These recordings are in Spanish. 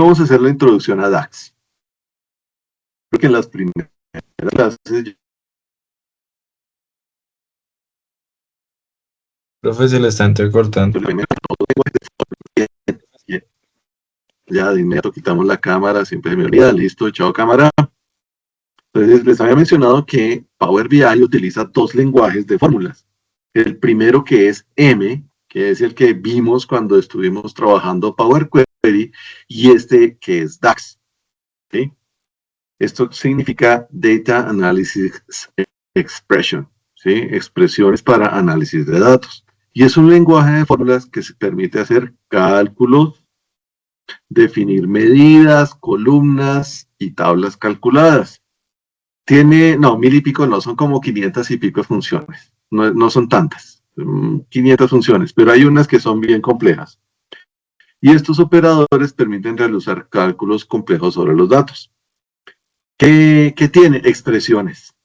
vamos a hacer la introducción a DAX. Creo que en las primeras clases... Profe, se le está entrecortando. Ya de inmediato quitamos la cámara, siempre me olvida, listo, chao cámara. Entonces les había mencionado que Power BI utiliza dos lenguajes de fórmulas. El primero que es M, que es el que vimos cuando estuvimos trabajando Power Query, y este que es DAX. ¿Sí? Esto significa Data Analysis Expression, ¿sí? Expresiones para análisis de datos. Y es un lenguaje de fórmulas que se permite hacer cálculos, definir medidas, columnas y tablas calculadas. Tiene, no, 1000 y pico no, son como 500 y pico funciones. No son tantas, 500 funciones, pero hay unas que son bien complejas. Y estos operadores permiten realizar cálculos complejos sobre los datos. ¿Qué tiene? Expresiones.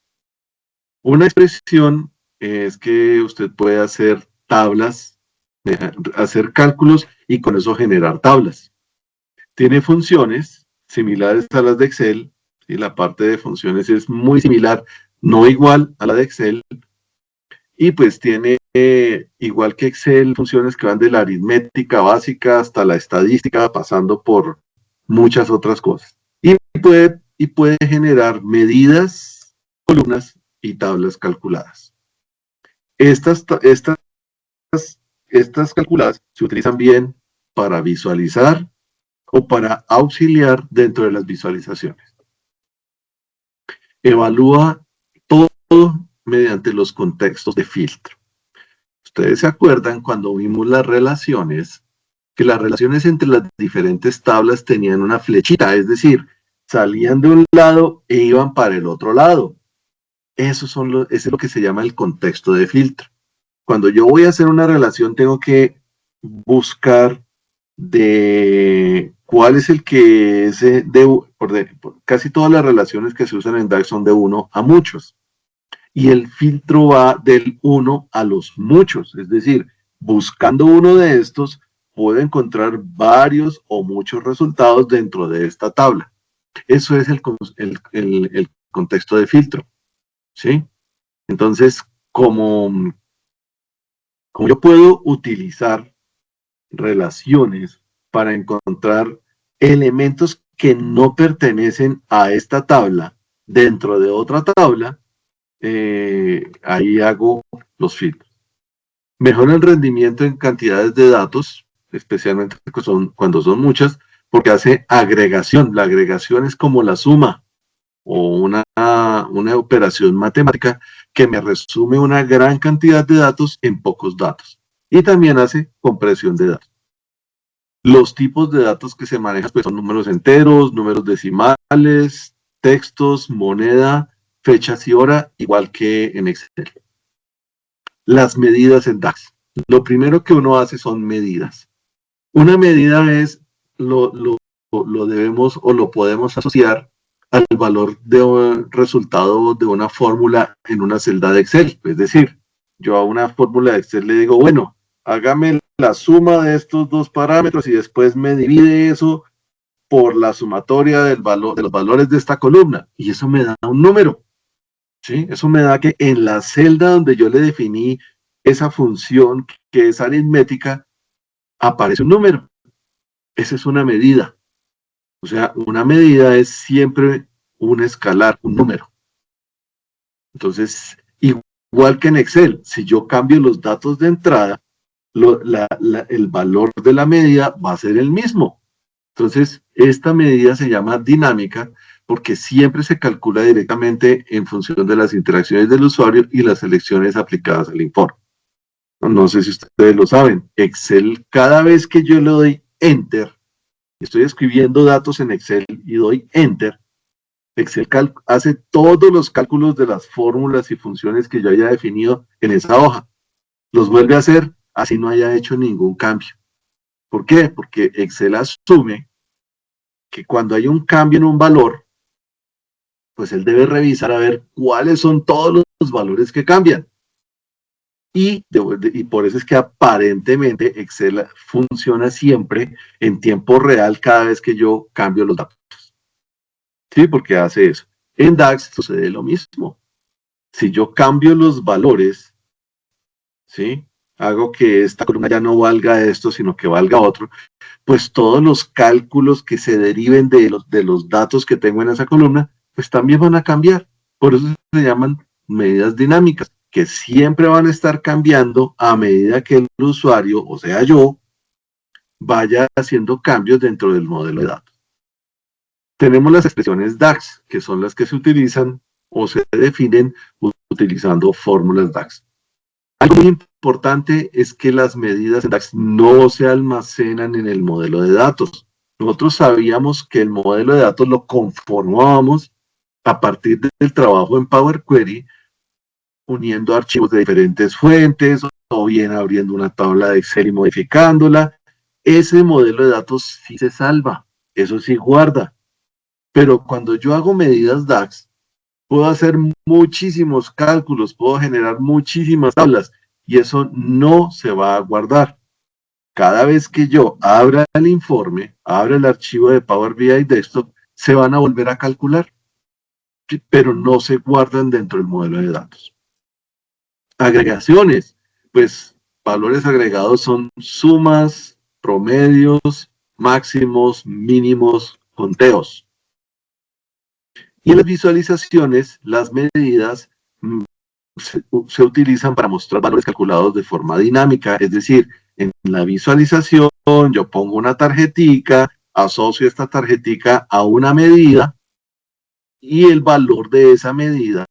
Una expresión es que usted puede hacer tablas, hacer cálculos y con eso generar tablas. Tiene funciones similares a las de Excel, y la parte de funciones es muy similar, no igual a la de Excel, y pues tiene, igual que Excel, funciones que van de la aritmética básica hasta la estadística, pasando por muchas otras cosas. Y puede generar medidas, columnas y tablas calculadas. Estas calculadas se utilizan bien para visualizar o para auxiliar dentro de las visualizaciones. Evalúa todo mediante los contextos de filtro. Ustedes se acuerdan cuando vimos las relaciones, que las relaciones entre las diferentes tablas tenían una flechita, es decir, salían de un lado e iban para el otro lado. Eso es lo que se llama el contexto de filtro. Cuando yo voy a hacer una relación, tengo que buscar de cuál es el que es casi todas las relaciones que se usan en DAX son de 1 a muchos. Y el filtro va del 1 a los muchos. Es decir, buscando uno de estos, puedo encontrar varios o muchos resultados dentro de esta tabla. Eso es el contexto de filtro. ¿Sí? Entonces, como yo puedo utilizar relaciones para encontrar elementos que no pertenecen a esta tabla dentro de otra tabla, ahí hago los filtros. Mejora el rendimiento en cantidades de datos, especialmente cuando son muchas, porque hace agregación. La agregación es como la suma o una operación matemática que me resume una gran cantidad de datos en pocos datos. Y también hace compresión de datos. Los tipos de datos que se manejan pues, son números enteros, números decimales, textos, moneda, fechas y hora, igual que en Excel. Las medidas en DAX. Lo primero que uno hace son medidas. Una medida es, lo debemos o lo podemos asociar al valor de un resultado de una fórmula en una celda de Excel. Es decir, yo a una fórmula de Excel le digo, bueno, hágame la suma de estos dos parámetros y después me divide eso por la sumatoria de los valores de esta columna. Y eso me da un número. ¿Sí? Eso me da que en la celda donde yo le definí esa función que es aritmética, aparece un número. Esa es una medida. O sea, una medida es siempre un escalar, un número. Entonces, igual que en Excel, si yo cambio los datos de entrada, el valor de la medida va a ser el mismo. Entonces, esta medida se llama dinámica porque siempre se calcula directamente en función de las interacciones del usuario y las selecciones aplicadas al informe. No sé si ustedes lo saben, Excel, cada vez que yo le doy Enter, estoy escribiendo datos en Excel y doy Enter, Excel hace todos los cálculos de las fórmulas y funciones que yo haya definido en esa hoja. Los vuelve a hacer, así no haya hecho ningún cambio. ¿Por qué? Porque Excel asume que cuando hay un cambio en un valor, pues él debe revisar a ver cuáles son todos los valores que cambian. y por eso es que aparentemente Excel funciona siempre en tiempo real cada vez que yo cambio los datos. Sí, porque hace eso. En DAX sucede lo mismo. Si yo cambio los valores, ¿sí? Hago que esta columna ya no valga esto, sino que valga otro, pues todos los cálculos que se deriven de los datos que tengo en esa columna, pues también van a cambiar. Por eso se llaman medidas dinámicas, que siempre van a estar cambiando a medida que el usuario, o sea yo, vaya haciendo cambios dentro del modelo de datos. Tenemos las expresiones DAX, que son las que se utilizan o se definen utilizando fórmulas DAX. Algo muy importante es que las medidas en DAX no se almacenan en el modelo de datos. Nosotros sabíamos que el modelo de datos lo conformábamos a partir del trabajo en Power Query, uniendo archivos de diferentes fuentes o bien abriendo una tabla de Excel y modificándola. Ese modelo de datos sí se salva, eso sí guarda. Pero cuando yo hago medidas DAX, puedo hacer muchísimos cálculos, puedo generar muchísimas tablas y eso no se va a guardar. Cada vez que yo abra el informe, abra el archivo de Power BI Desktop, se van a volver a calcular, pero no se guardan dentro del modelo de datos. Agregaciones, pues valores agregados son sumas, promedios, máximos, mínimos, conteos. Y en las visualizaciones, las medidas se utilizan para mostrar valores calculados de forma dinámica, es decir, en la visualización yo pongo una tarjetica, asocio esta tarjetica a una medida y el valor de esa medida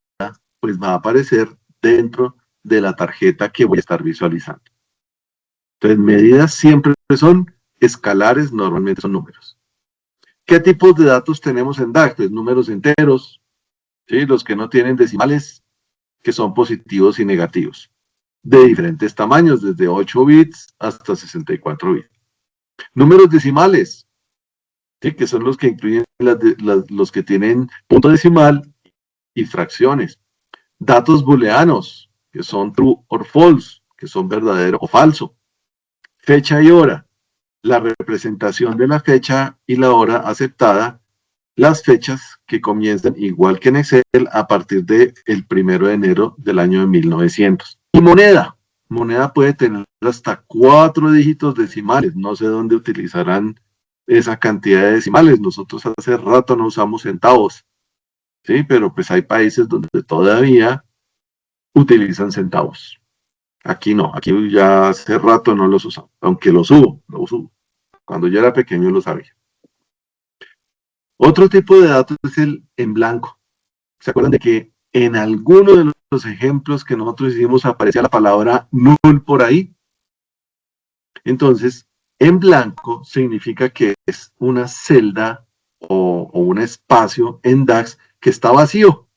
pues va a aparecer dentro de la tarjeta que voy a estar visualizando. Entonces, medidas siempre son escalares, normalmente son números. ¿Qué tipos de datos tenemos en DAX? Pues números enteros, ¿sí? Los que no tienen decimales, que son positivos y negativos, de diferentes tamaños, desde 8 bits hasta 64 bits. Números decimales, ¿sí? Que son los que incluyen los que tienen punto decimal y fracciones. Datos booleanos, que son true or false, que son verdadero o falso. Fecha y hora, la representación de la fecha y la hora aceptada, las fechas que comienzan igual que en Excel a partir del 1 de enero del año de 1900. Y moneda. Moneda puede tener hasta 4 dígitos decimales. No sé dónde utilizarán esa cantidad de decimales. Nosotros hace rato no usamos centavos. Sí, pero pues hay países donde todavía utilizan centavos. Aquí no, aquí ya hace rato no los usamos, aunque los uso. Cuando yo era pequeño lo sabía. Otro tipo de datos es el en blanco. ¿Se acuerdan de que en alguno de los ejemplos que nosotros hicimos aparecía la palabra null por ahí? Entonces, en blanco significa que es una celda o un espacio en DAX que está vacío.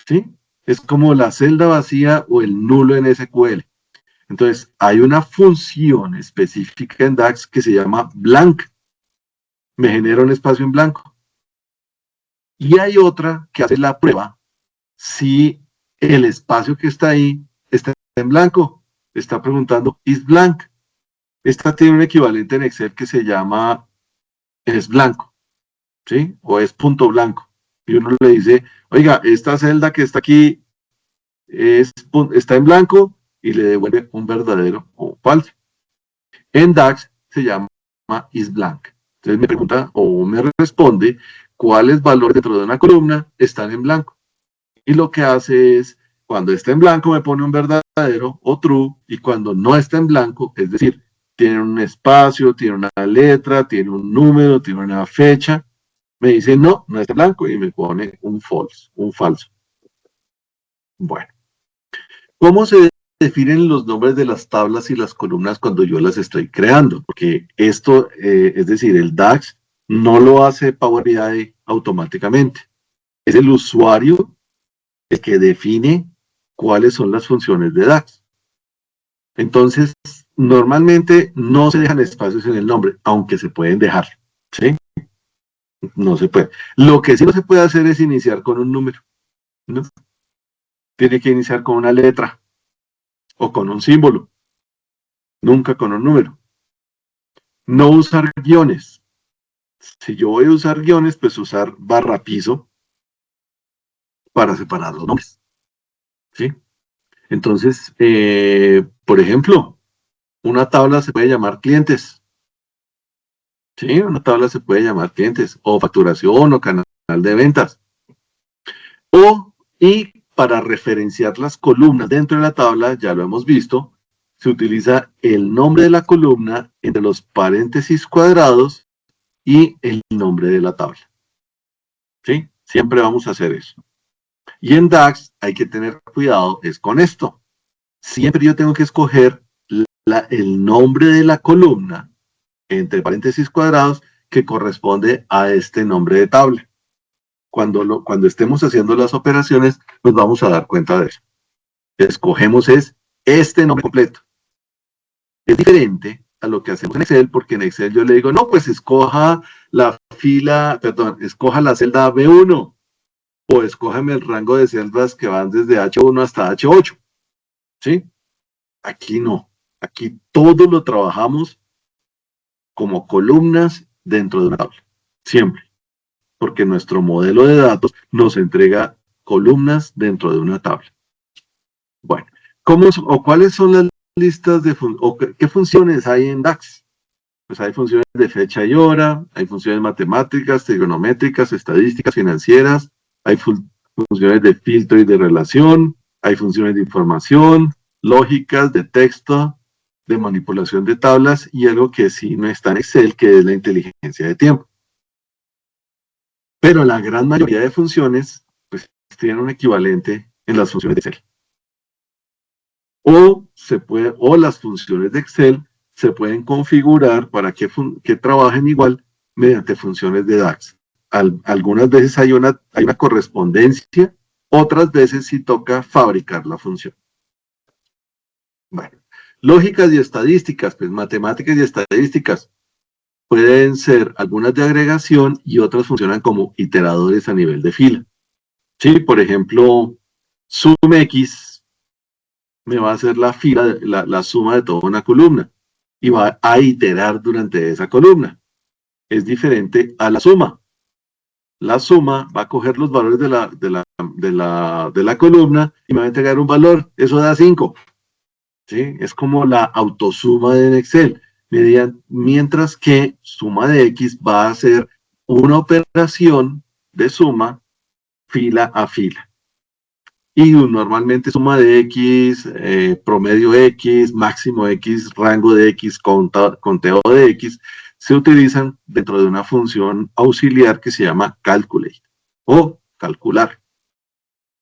¿Sí? Es como la celda vacía o el nulo en SQL. Entonces, hay una función específica en DAX que se llama blank. Me genera un espacio en blanco. Y hay otra que hace la prueba si el espacio que está ahí está en blanco. Está preguntando, ¿is blank? Esta tiene un equivalente en Excel que se llama es blanco, ¿sí? O es punto blanco. Y uno le dice, oiga, esta celda que está aquí está en blanco y le devuelve un verdadero o falso. En DAX se llama is blank. Entonces me pregunta o me responde cuáles valores dentro de una columna están en blanco. Y lo que hace es, cuando está en blanco me pone un verdadero o true, y cuando no está en blanco, es decir, tiene un espacio, tiene una letra, tiene un número, tiene una fecha, me dice no, no está en blanco y me pone un false, un falso. Bueno, ¿cómo se definen los nombres de las tablas y las columnas cuando yo las estoy creando? Porque esto, es decir, el DAX no lo hace Power BI automáticamente. Es el usuario el que define cuáles son las funciones de DAX. Entonces, normalmente no se dejan espacios en el nombre, aunque se pueden dejar, ¿sí? No se puede. Lo que sí no se puede hacer es iniciar con un número, ¿no? Tiene que iniciar con una letra o con un símbolo, nunca con un número. No usar guiones. Si yo voy a usar guiones, pues usar barra piso para separar los nombres, ¿sí? Entonces, por ejemplo, una tabla se puede llamar clientes, ¿sí? Una tabla se puede llamar clientes, o facturación, o canal de ventas. Y para referenciar las columnas dentro de la tabla, ya lo hemos visto, se utiliza el nombre de la columna entre los paréntesis cuadrados y el nombre de la tabla, ¿sí? Siempre vamos a hacer eso. Y en DAX hay que tener cuidado, es con esto. Siempre yo tengo que escoger el nombre de la columna entre paréntesis cuadrados que corresponde a este nombre de tabla. Cuando estemos haciendo las operaciones, nos vamos a dar cuenta de eso. Escogemos este nombre completo. Es diferente a lo que hacemos en Excel, porque en Excel yo le digo, no, pues escoja escoja la celda B1, o escójame el rango de celdas que van desde H1 hasta H8, ¿sí? Aquí no. Aquí todo lo trabajamos como columnas dentro de una tabla, siempre, porque nuestro modelo de datos nos entrega columnas dentro de una tabla. Bueno, ¿cuáles son las listas qué funciones hay en DAX? Pues hay funciones de fecha y hora, hay funciones matemáticas, trigonométricas, estadísticas, financieras, hay funciones de filtro y de relación, hay funciones de información, lógicas, de texto, de manipulación de tablas y algo que sí no está en Excel, que es la inteligencia de tiempo. Pero la gran mayoría de funciones pues tienen un equivalente en las funciones de Excel. O las funciones de Excel se pueden configurar para que trabajen igual mediante funciones de DAX. Algunas veces hay una correspondencia, otras veces sí toca fabricar la función. Bueno, lógicas y estadísticas, pues matemáticas y estadísticas pueden ser algunas de agregación y otras funcionan como iteradores a nivel de fila. Sí, por ejemplo, SumX me va a hacer la suma de toda una columna y va a iterar durante esa columna. Es diferente a la suma. La suma va a coger los valores de la columna y me va a entregar un valor. Eso da 5. ¿Sí? Es como la autosuma en Excel. Mientras que suma de X va a ser una operación de suma fila a fila. Y normalmente suma de X, promedio X, máximo X, rango de X, conteo de X, se utilizan dentro de una función auxiliar que se llama calculate o calcular.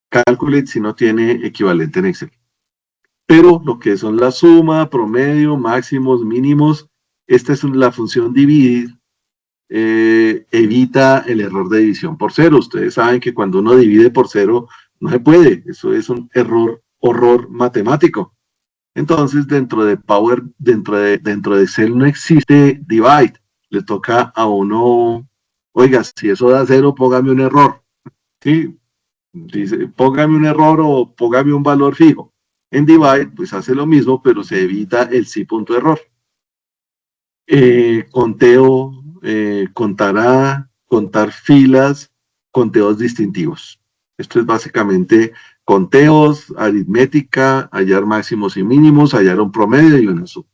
Calculate si no tiene equivalente en Excel. Pero lo que son la suma, promedio, máximos, mínimos, esta es la función dividir, evita el error de división por cero. Ustedes saben que cuando uno divide por cero, no se puede. Eso es un horror matemático. Entonces, dentro de Excel no existe divide. Le toca a uno, oiga, si eso da cero, póngame un error. ¿Sí? Dice, póngame un error o póngame un valor fijo. En divide, pues hace lo mismo, pero se evita el sí punto error. Conteo, contar filas, conteos distintivos. Esto es básicamente conteos, aritmética, hallar máximos y mínimos, hallar un promedio y una suma.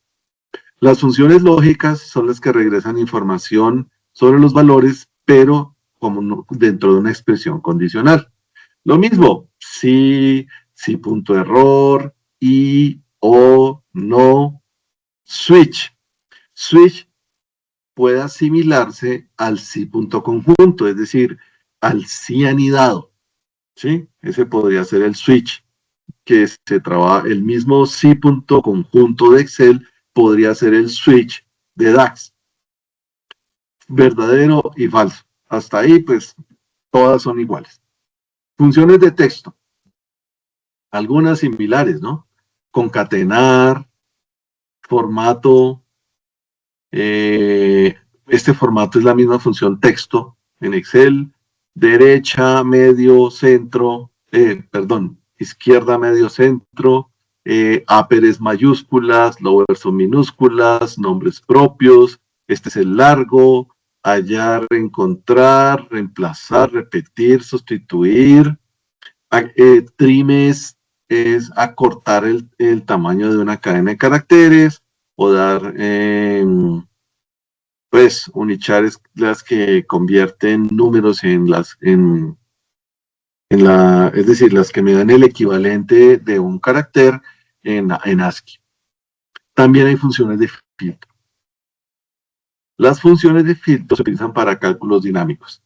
Las funciones lógicas son las que regresan información sobre los valores, pero como dentro de una expresión condicional. Lo mismo, sí, punto error, y, o, no, switch. Switch puede asimilarse al sí punto conjunto, es decir, al sí anidado. ¿Sí? Ese podría ser el switch, que se trabaja, el mismo sí punto conjunto de Excel podría ser el switch de DAX. Verdadero y falso. Hasta ahí, pues, todas son iguales. Funciones de texto. Algunas similares, ¿no? Concatenar, formato. Este formato es la misma función texto en Excel. Derecha, medio, centro, izquierda, medio, centro, upper es mayúsculas, lower son minúsculas, nombres propios, este es el largo, hallar, encontrar, reemplazar, repetir, sustituir. Trim es acortar el tamaño de una cadena de caracteres, o dar, pues, unichar es las que convierten números es decir, las que me dan el equivalente de un carácter en ASCII. También hay funciones de filtro. Las funciones de filtro se utilizan para cálculos dinámicos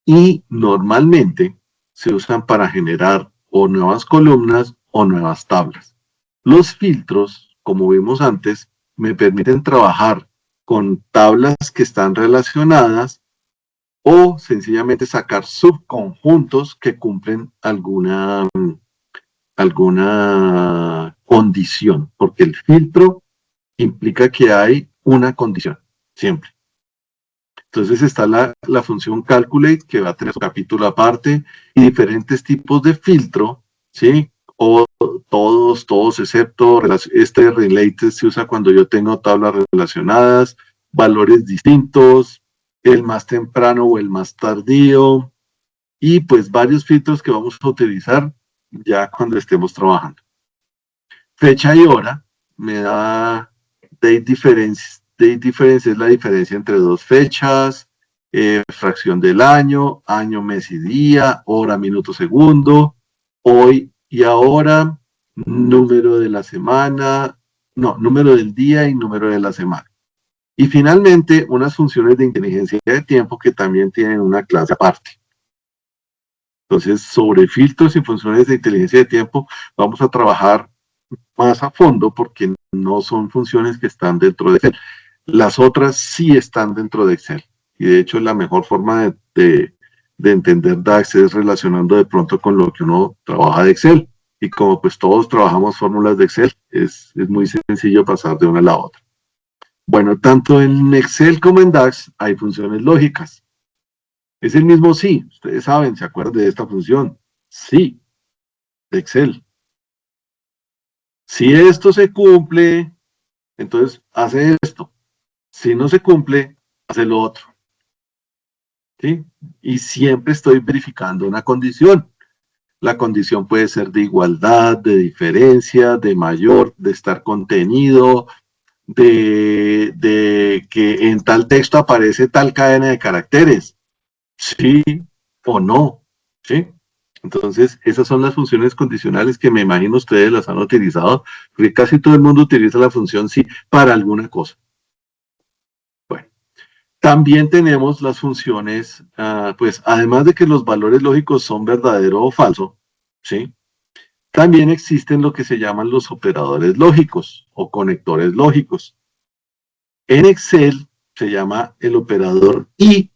y normalmente se usan para generar o nuevas columnas o nuevas tablas. Los filtros, como vimos antes, me permiten trabajar con tablas que están relacionadas o sencillamente sacar subconjuntos que cumplen alguna condición, porque el filtro implica que hay una condición, siempre. Entonces está la función calculate, que va a tener su capítulo aparte, y diferentes tipos de filtro, ¿sí? O todos excepto, este related se usa cuando yo tengo tablas relacionadas, valores distintos, el más temprano o el más tardío, y pues varios filtros que vamos a utilizar ya cuando estemos trabajando. Fecha y hora me da date difference. Date difference es la diferencia entre dos fechas, fracción del año, mes y día, hora, minuto, segundo, hoy y ahora, número de la semana, no, número del día y número de la semana. Y finalmente, unas funciones de inteligencia de tiempo que también tienen una clase aparte. Entonces, sobre filtros y funciones de inteligencia de tiempo, vamos a trabajar más a fondo porque no son funciones que están dentro de Excel. Las otras sí están dentro de Excel. Y de hecho, la mejor forma de entender DAX es relacionando de pronto con lo que uno trabaja de Excel. Y como pues todos trabajamos fórmulas de Excel, es muy sencillo pasar de una a la otra. Bueno, tanto en Excel como en DAX hay funciones lógicas. Es el mismo sí. Ustedes saben, ¿se acuerdan de esta función? Sí, de Excel. Si esto se cumple, entonces hace esto. Si no se cumple, hace lo otro. ¿Sí? Y siempre estoy verificando una condición. La condición puede ser de igualdad, de diferencia, de mayor, de estar contenido, de que en tal texto aparece tal cadena de caracteres. Sí o no. ¿Sí? Entonces, esas son las funciones condicionales que me imagino ustedes las han utilizado, porque casi todo el mundo utiliza la función sí para alguna cosa. Bueno, también tenemos las funciones, pues además de que los valores lógicos son verdadero o falso, ¿sí? También existen lo que se llaman los operadores lógicos o conectores lógicos. En Excel se llama el operador y.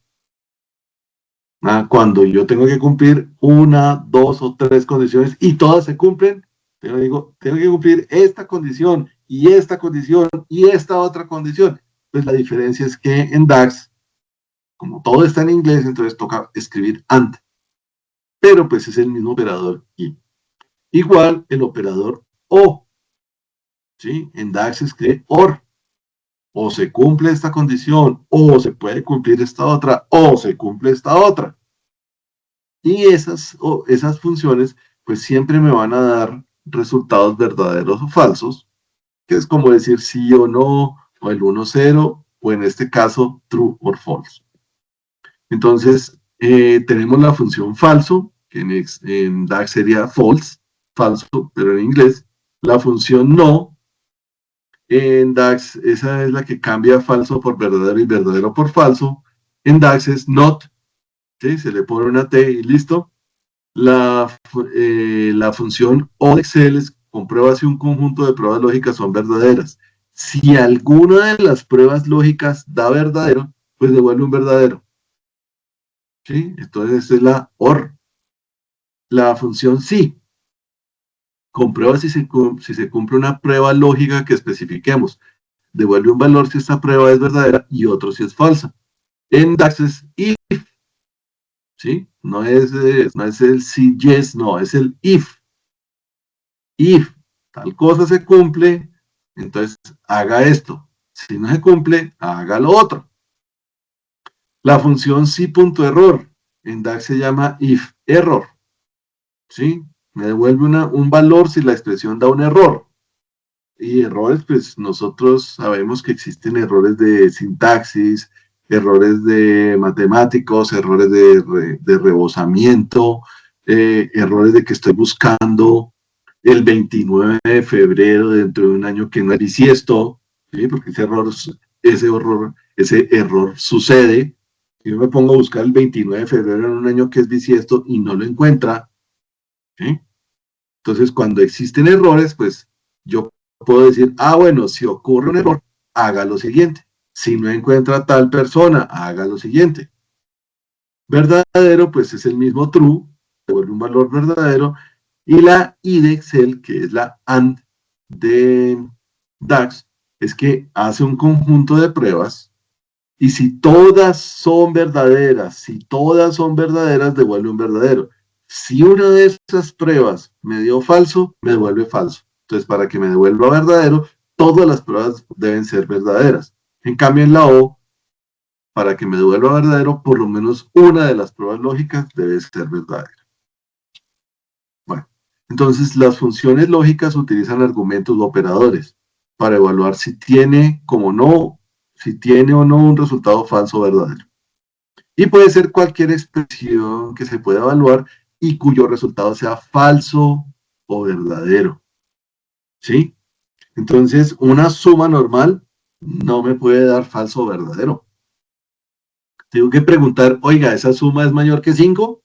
Cuando yo tengo que cumplir una, dos o tres condiciones y todas se cumplen, yo digo, tengo que cumplir esta condición y esta condición y esta otra condición. Pues la diferencia es que en DAX, como todo está en inglés, entonces toca escribir AND. Pero pues es el mismo operador y. Igual el operador O. ¿Sí? En DAX se escribe OR. O se cumple esta condición, o se puede cumplir esta otra, o se cumple esta otra. Y esas funciones, pues siempre me van a dar resultados verdaderos o falsos, que es como decir sí o no, o el 1-0, o en este caso, true or false. Entonces, tenemos la función falso, que en DAX sería false, falso, pero en inglés. La función no, en DAX, esa es la que cambia falso por verdadero y verdadero por falso. En DAX es not, ¿sí? Se le pone una T y listo. La función O de Excel es comprueba si un conjunto de pruebas lógicas son verdaderas. Si alguna de las pruebas lógicas da verdadero, pues devuelve un verdadero. ¿Sí? Entonces esta es la OR. La función sí comprueba si se cumple una prueba lógica que especifiquemos. Devuelve un valor si esta prueba es verdadera y otro si es falsa. En DAX es if. ¿Sí? No es el sí, yes, no, es el if. If tal cosa se cumple, entonces haga esto. Si no se cumple, haga lo otro. La función sí.error en DAX se llama if error. ¿Sí? Me devuelve un valor si la expresión da un error. Y errores, pues nosotros sabemos que existen errores de sintaxis, errores de matemáticos, errores de rebosamiento, errores de que estoy buscando el 29 de febrero dentro de un año que no es bisiesto, ¿sí? Porque ese error sucede. Si yo me pongo a buscar el 29 de febrero en un año que es bisiesto y no lo encuentra, ¿sí? Entonces, cuando existen errores, pues yo puedo decir, bueno, si ocurre un error, haga lo siguiente. Si no encuentra a tal persona, haga lo siguiente. Verdadero, pues es el mismo true, devuelve un valor verdadero, y la I de Excel, que es la AND de DAX, es que hace un conjunto de pruebas, y si todas son verdaderas, devuelve un verdadero. Si una de esas pruebas me dio falso, me devuelve falso. Entonces, para que me devuelva verdadero, todas las pruebas deben ser verdaderas. En cambio, en la O, para que me devuelva verdadero, por lo menos una de las pruebas lógicas debe ser verdadera. Bueno, entonces las funciones lógicas utilizan argumentos o operadores para evaluar si tiene o no un resultado falso o verdadero. Y puede ser cualquier expresión que se pueda evaluar y cuyo resultado sea falso o verdadero. ¿Sí? Entonces, una suma normal no me puede dar falso o verdadero. Tengo que preguntar, oiga, ¿esa suma es mayor que 5?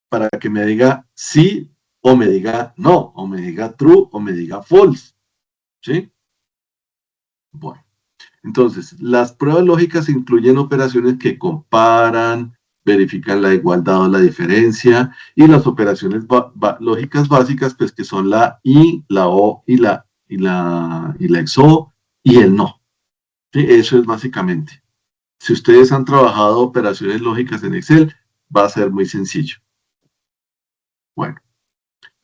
Para que me diga sí o me diga no, o me diga true o me diga false. ¿Sí? Bueno. Entonces, las pruebas lógicas incluyen operaciones que comparan, verifican la igualdad o la diferencia, y las operaciones lógicas básicas, pues que son la y, la o y la XO y el no. ¿Sí? Eso es básicamente. Si ustedes han trabajado operaciones lógicas en Excel, va a ser muy sencillo. Bueno,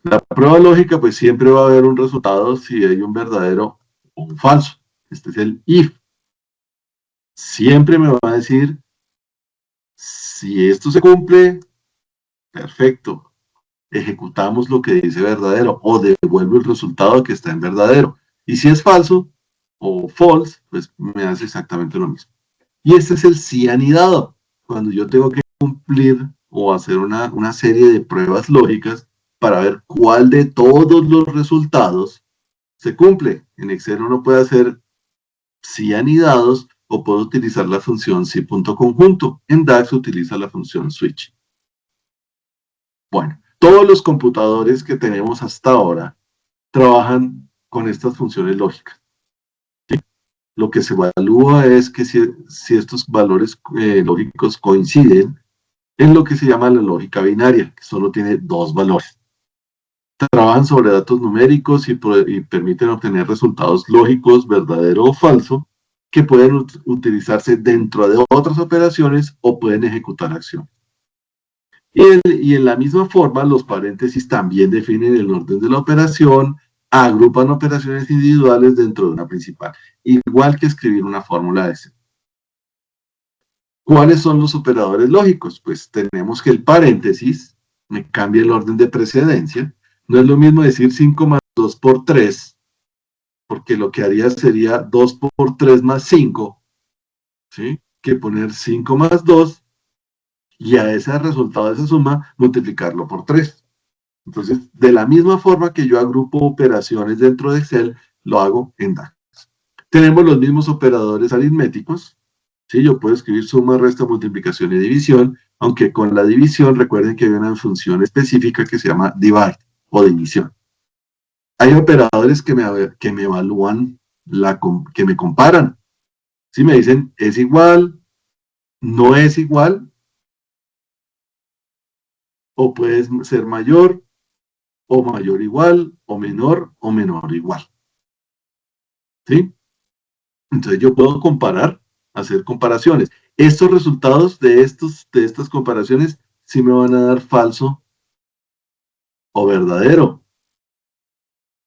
la prueba lógica, pues siempre va a haber un resultado si hay un verdadero o un falso. Este es el if. Siempre me va a decir si esto se cumple, perfecto. Ejecutamos lo que dice verdadero o devuelvo el resultado que está en verdadero. Y si es falso o false, pues me hace exactamente lo mismo. Y este es el si anidado. Cuando yo tengo que cumplir o hacer una serie de pruebas lógicas para ver cuál de todos los resultados se cumple. En Excel uno puede hacer si anidados o puedo utilizar la función si.conjunto. En DAX utiliza la función switch. Bueno, todos los computadores que tenemos hasta ahora trabajan con estas funciones lógicas. ¿Sí? Lo que se evalúa es que si estos valores lógicos coinciden en lo que se llama la lógica binaria, que solo tiene dos valores. Trabajan sobre datos numéricos y permiten obtener resultados lógicos, verdadero o falso, que pueden utilizarse dentro de otras operaciones o pueden ejecutar acciones. Y en la misma forma, los paréntesis también definen el orden de la operación, agrupan operaciones individuales dentro de una principal, igual que escribir una fórmula de Excel. ¿Cuáles son los operadores lógicos? Pues tenemos que el paréntesis me cambia el orden de precedencia. No es lo mismo decir 5 más 2 por 3, porque lo que haría sería 2 por 3 más 5, ¿sí? Que poner 5 más 2 y a ese resultado de esa suma multiplicarlo por 3. Entonces, de la misma forma que yo agrupo operaciones dentro de Excel, lo hago en DAX. Tenemos los mismos operadores aritméticos. ¿Sí? Yo puedo escribir suma, resta, multiplicación y división, aunque con la división recuerden que hay una función específica que se llama divide o división. Hay operadores que me evalúan, que me comparan. ¿Sí? Me dicen, ¿es igual? ¿No es igual? ¿O puede ser mayor? ¿O mayor igual? ¿O menor igual? ¿Sí? Entonces yo puedo comparar, hacer comparaciones. Estos resultados de estas comparaciones sí me van a dar falso o verdadero.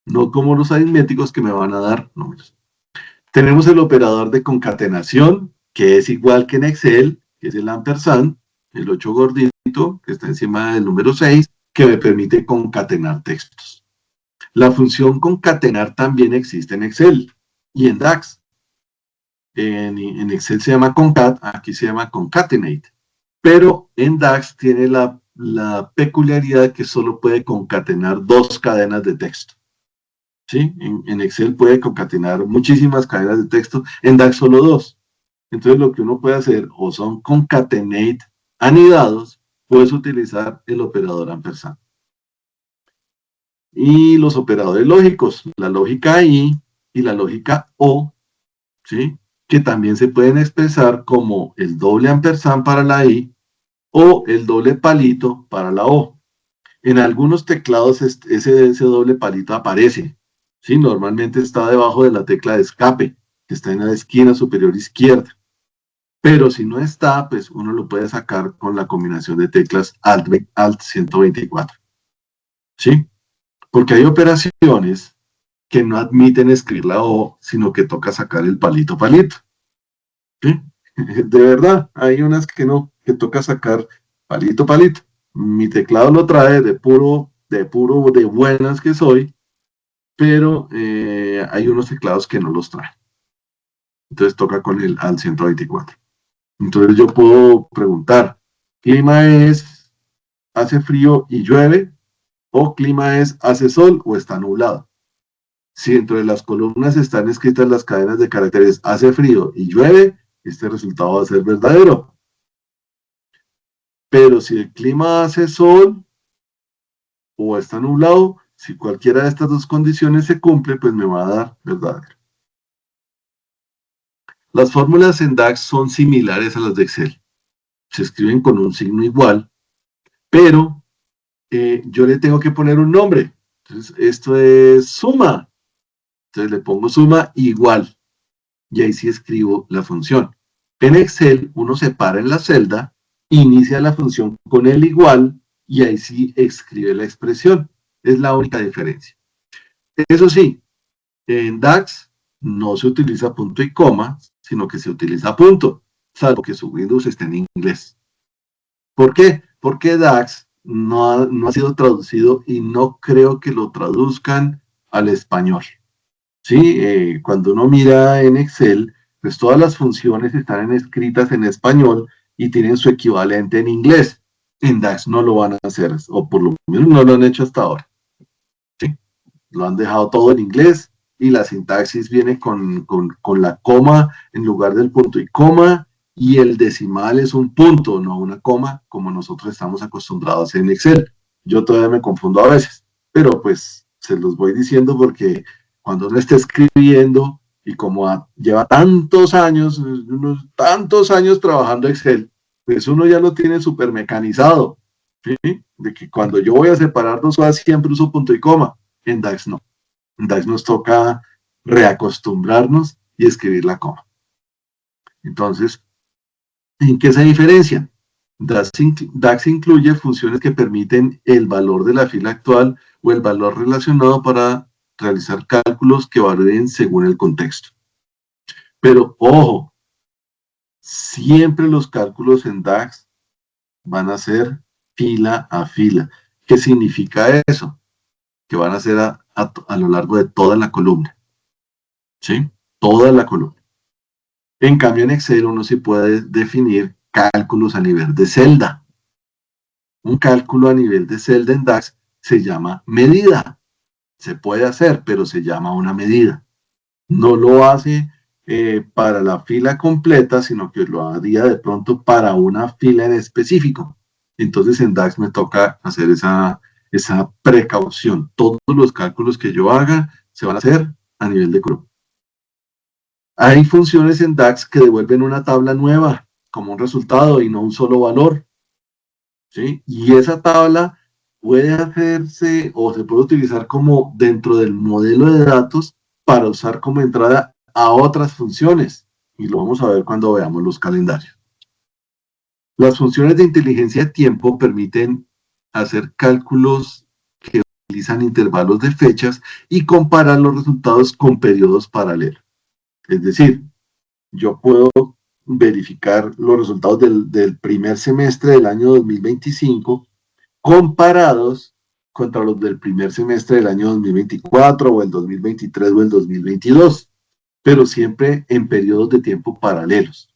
no como los aritméticos que me van a dar números. Tenemos el operador de concatenación, que es igual que en Excel, que es el ampersand, el 8 gordito, que está encima del número 6, que me permite concatenar textos. La función concatenar también existe en Excel y en DAX. En Excel se llama concat, aquí se llama concatenate. Pero en DAX tiene la peculiaridad que solo puede concatenar 2 cadenas de texto. ¿Sí? En Excel puede concatenar muchísimas cadenas de texto, en DAX solo 2. Entonces lo que uno puede hacer o son concatenate anidados, puedes utilizar el operador ampersand. Y los operadores lógicos, la lógica I y la lógica O, ¿sí? Que también se pueden expresar como el doble ampersand para la I o el doble palito para la O. En algunos teclados ese doble palito aparece, ¿sí? Normalmente está debajo de la tecla de escape, que está en la esquina superior izquierda. Pero si no está, pues uno lo puede sacar con la combinación de teclas Alt 124. ¿Sí? Porque hay operaciones que no admiten escribir la O, sino que toca sacar el palito. ¿Sí? De verdad, hay unas que no, que toca sacar palito. Mi teclado lo trae de buenas que soy, pero hay unos teclados que no los trae. Entonces toca con el Alt 124. Entonces yo puedo preguntar, ¿clima hace frío y llueve? ¿O clima hace sol o está nublado? Si dentro de las columnas están escritas las cadenas de caracteres hace frío y llueve, este resultado va a ser verdadero. Pero si el clima hace sol o está nublado, si cualquiera de estas dos condiciones se cumple, pues me va a dar verdadero. Las fórmulas en DAX son similares a las de Excel. Se escriben con un signo igual, pero yo le tengo que poner un nombre. Entonces, esto es suma. Entonces le pongo suma igual. Y ahí sí escribo la función. En Excel, uno separa en la celda, inicia la función con el igual, y ahí sí escribe la expresión. Es la única diferencia. Eso sí, en DAX no se utiliza punto y coma, sino que se utiliza punto, salvo que su Windows esté en inglés. ¿Por qué? Porque DAX no ha sido traducido y no creo que lo traduzcan al español. ¿Sí? Cuando uno mira en Excel, pues todas las funciones están escritas en español y tienen su equivalente en inglés. En DAX no lo van a hacer, o por lo menos no lo han hecho hasta ahora. ¿Sí? Lo han dejado todo en inglés y la sintaxis viene con la coma en lugar del punto y coma, y el decimal es un punto, no una coma, como nosotros estamos acostumbrados en Excel. Yo todavía me confundo a veces, pero pues se los voy diciendo porque cuando uno está escribiendo y como lleva tantos años trabajando Excel, pues uno ya lo tiene súper mecanizado, ¿sí? De que cuando yo voy a separar dos cosas siempre uso punto y coma. En DAX no. En DAX nos toca reacostumbrarnos y escribir la coma. Entonces, ¿en qué se diferencian? DAX incluye funciones que permiten el valor de la fila actual o el valor relacionado para realizar cálculos que varíen según el contexto. Pero, ojo, siempre los cálculos en DAX van a ser fila a fila. ¿Qué significa eso? Que van a ser a lo largo de toda la columna. ¿Sí? Toda la columna. En cambio, en Excel uno sí puede definir cálculos a nivel de celda. Un cálculo a nivel de celda en DAX se llama medida. Se puede hacer, pero se llama una medida. No lo hace para la fila completa, sino que lo haría de pronto para una fila en específico. Entonces en DAX me toca hacer esa precaución. Todos los cálculos que yo haga se van a hacer a nivel de grupo. Hay funciones en DAX que devuelven una tabla nueva como un resultado y no un solo valor. ¿Sí? Y esa tabla puede hacerse o se puede utilizar como dentro del modelo de datos para usar como entrada a otras funciones. Y lo vamos a ver cuando veamos los calendarios. Las funciones de inteligencia de tiempo permiten hacer cálculos que utilizan intervalos de fechas y comparan los resultados con periodos paralelos. Es decir, yo puedo verificar los resultados del primer semestre del año 2025 comparados contra los del primer semestre del año 2024 o el 2023 o el 2022, pero siempre en periodos de tiempo paralelos.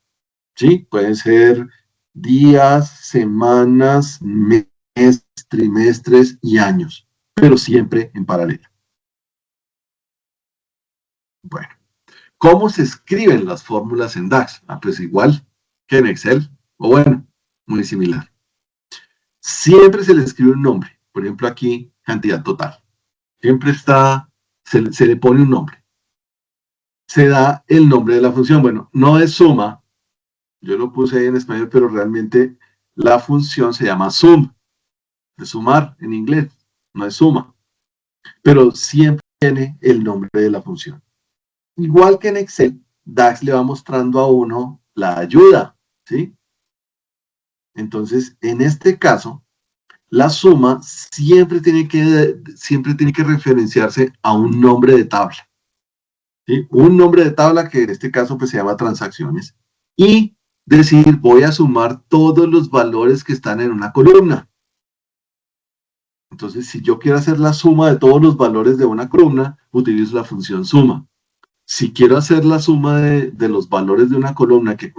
¿Sí? Pueden ser días, semanas, meses, trimestres y años, pero siempre en paralelo. Bueno, ¿cómo se escriben las fórmulas en DAX? Pues igual que en Excel, o bueno, muy similar. Siempre se le escribe un nombre, por ejemplo aquí, cantidad total. Siempre se le pone un nombre. Se da el nombre de la función. Bueno, no es suma, yo lo puse ahí en español, pero realmente la función se llama sum, de sumar en inglés, no es suma, pero siempre tiene el nombre de la función. Igual que en Excel, DAX le va mostrando a uno la ayuda, ¿sí? Entonces, en este caso, la suma siempre tiene que referenciarse a un nombre de tabla, ¿sí? Un nombre de tabla que en este caso pues, se llama transacciones, y decir, voy a sumar todos los valores que están en una columna. Entonces, si yo quiero hacer la suma de todos los valores de una columna, utilizo la función suma. Si quiero hacer la suma de los valores de una columna que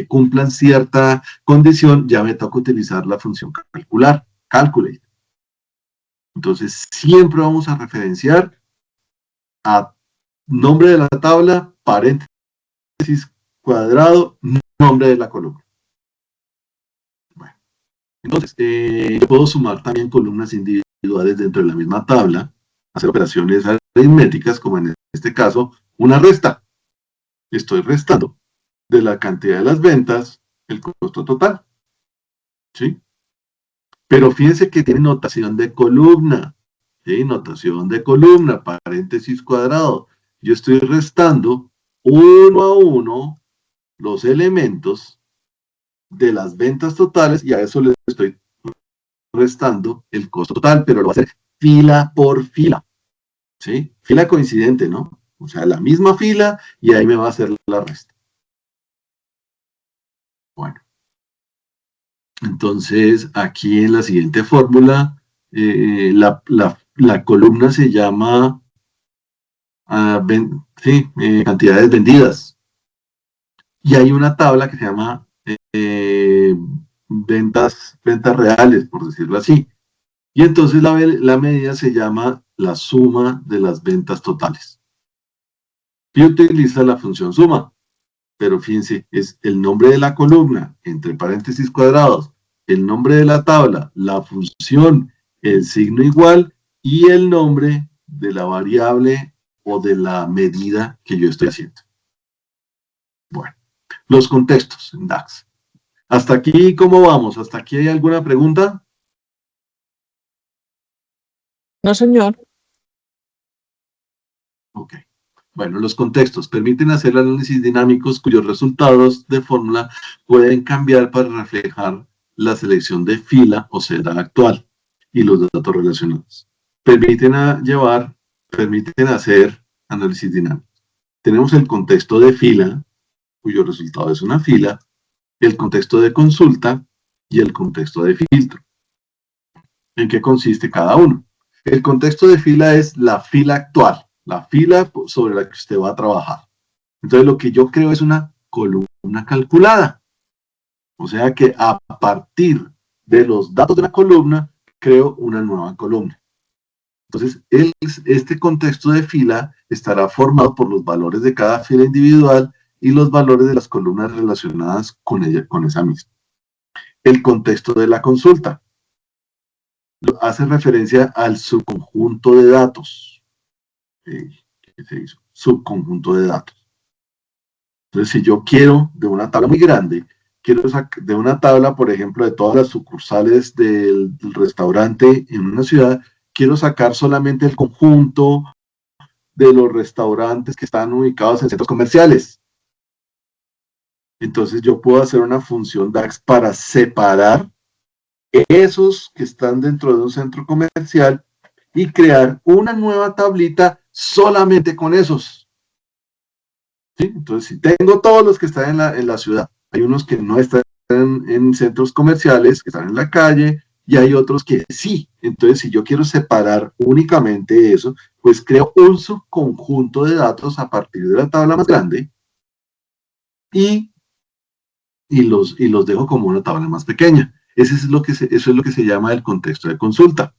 cumplan cierta condición, ya me toca utilizar la función calculate. Entonces, siempre vamos a referenciar a nombre de la tabla, paréntesis, cuadrado, nombre de la columna. Bueno, entonces, yo puedo sumar también columnas individuales dentro de la misma tabla, hacer operaciones aritméticas, como en este caso, una resta. Estoy restando de la cantidad de las ventas el costo total. ¿Sí? Pero fíjense que tiene notación de columna. ¿Sí? Notación de columna, paréntesis cuadrado. Yo estoy restando uno a uno los elementos de las ventas totales y a eso le estoy restando el costo total, pero lo voy a hacer fila por fila. ¿Sí? Fila coincidente, ¿no? O sea, la misma fila y ahí me va a hacer la resta. Bueno. Entonces, aquí en la siguiente fórmula, la columna se llama cantidades vendidas. Y hay una tabla que se llama ventas reales, por decirlo así. Y entonces la medida se llama la suma de las ventas totales. Y utiliza la función suma. Pero fíjense, es el nombre de la columna, entre paréntesis cuadrados, el nombre de la tabla, la función, el signo igual y el nombre de la variable o de la medida que yo estoy haciendo. Bueno, los contextos en DAX. ¿Hasta aquí cómo vamos? ¿Hasta aquí hay alguna pregunta? No, señor. Ok. Bueno, los contextos permiten hacer análisis dinámicos cuyos resultados de fórmula pueden cambiar para reflejar la selección de fila o celda actual y los datos relacionados. Permiten hacer análisis dinámico. Tenemos el contexto de fila, cuyo resultado es una fila, el contexto de consulta y el contexto de filtro. ¿En qué consiste cada uno? El contexto de fila es la fila actual, la fila sobre la que usted va a trabajar. Entonces lo que yo creo es una columna calculada. O sea que a partir de los datos de la columna, creo una nueva columna. Entonces este contexto de fila estará formado por los valores de cada fila individual y los valores de las columnas relacionadas con esa misma. El contexto de la consulta hace referencia al subconjunto de datos. ¿Qué se hizo? Subconjunto de datos. Entonces, si yo quiero de una tabla muy grande, quiero de una tabla, por ejemplo, de todas las sucursales del restaurante en una ciudad, quiero sacar solamente el conjunto de los restaurantes que están ubicados en centros comerciales. Entonces, yo puedo hacer una función DAX para separar esos que están dentro de un centro comercial y crear una nueva tablita solamente con esos. ¿Sí? Entonces, si tengo todos los que están en la ciudad, hay unos que no están en centros comerciales, que están en la calle, y hay otros que sí. Entonces, si yo quiero separar únicamente eso, pues creo un subconjunto de datos a partir de la tabla más grande y los dejo como una tabla más pequeña. Eso es lo que se llama el contexto de consulta.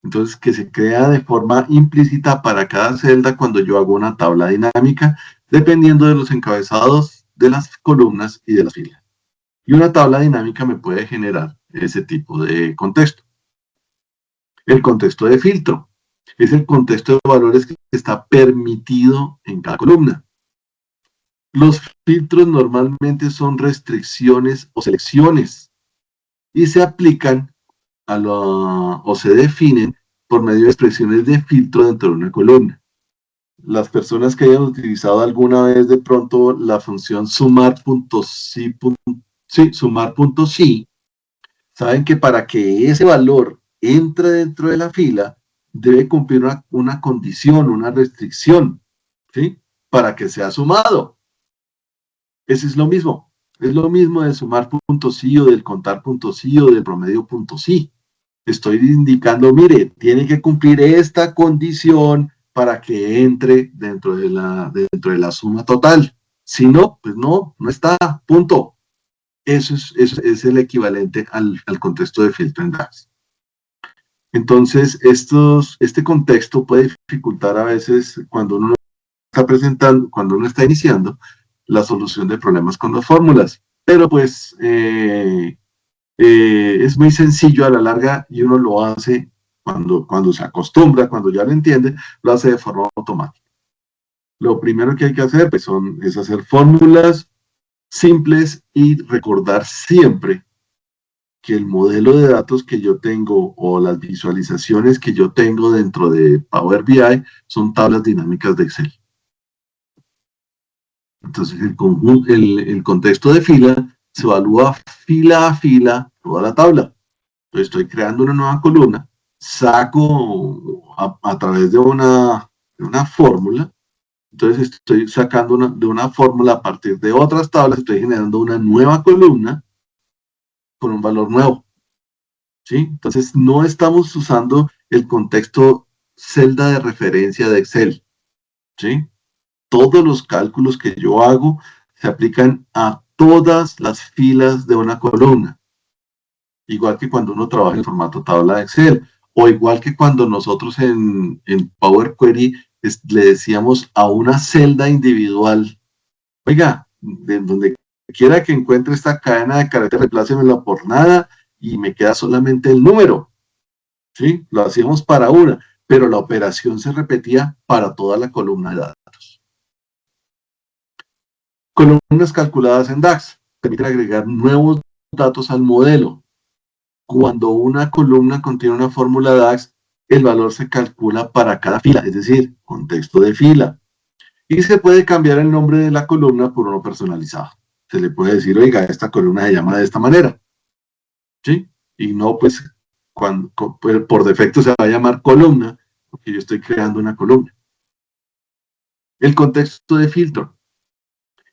Entonces, que se crea de forma implícita para cada celda cuando yo hago una tabla dinámica, dependiendo de los encabezados de las columnas y de las filas. Y una tabla dinámica me puede generar ese tipo de contexto. El contexto de filtro es el contexto de valores que está permitido en cada columna. Los filtros normalmente son restricciones o selecciones y se aplican o se definen por medio de expresiones de filtro dentro de una columna. Las personas que hayan utilizado alguna vez de pronto la función sumar.si, saben que para que ese valor entre dentro de la fila debe cumplir una condición, una restricción, ¿sí? Para que sea sumado. Ese es lo mismo. Es lo mismo del sumar.si o del contar.si o del promedio.si. Estoy indicando, mire, tiene que cumplir esta condición para que entre dentro de la suma total. Si no, pues no está, punto. Eso es el equivalente al contexto de filtro en DAX. Entonces, este contexto puede dificultar a veces cuando uno está presentando, cuando uno está iniciando la solución de problemas con las fórmulas. Pero pues es muy sencillo a la larga y uno lo hace cuando se acostumbra, cuando ya lo entiende, lo hace de forma automática. Lo primero que hay que hacer pues, es hacer fórmulas simples y recordar siempre que el modelo de datos que yo tengo o las visualizaciones que yo tengo dentro de Power BI son tablas dinámicas de Excel. Entonces el contexto de fila se evalúa fila a fila toda la tabla. Entonces estoy creando una nueva columna, saco a través de una fórmula, entonces estoy sacando de una fórmula a partir de otras tablas, estoy generando una nueva columna con un valor nuevo. ¿Sí? Entonces no estamos usando el contexto celda de referencia de Excel. ¿Sí? Todos los cálculos que yo hago se aplican a todas las filas de una columna. Igual que cuando uno trabaja en formato tabla de Excel, o igual que cuando nosotros en Power Query le decíamos a una celda individual, oiga, de donde quiera que encuentre esta cadena de caracteres, replácemela por nada y me queda solamente el número. ¿Sí? Lo hacíamos para una, pero la operación se repetía para toda la columna de datos. Columnas calculadas en DAX permiten agregar nuevos datos al modelo. Cuando una columna contiene una fórmula DAX, el valor se calcula para cada fila, es decir, contexto de fila. Y se puede cambiar el nombre de la columna por uno personalizado. Se le puede decir, oiga, esta columna se llama de esta manera. ¿Sí? Y no, pues, por defecto se va a llamar columna, porque yo estoy creando una columna. El contexto de filtro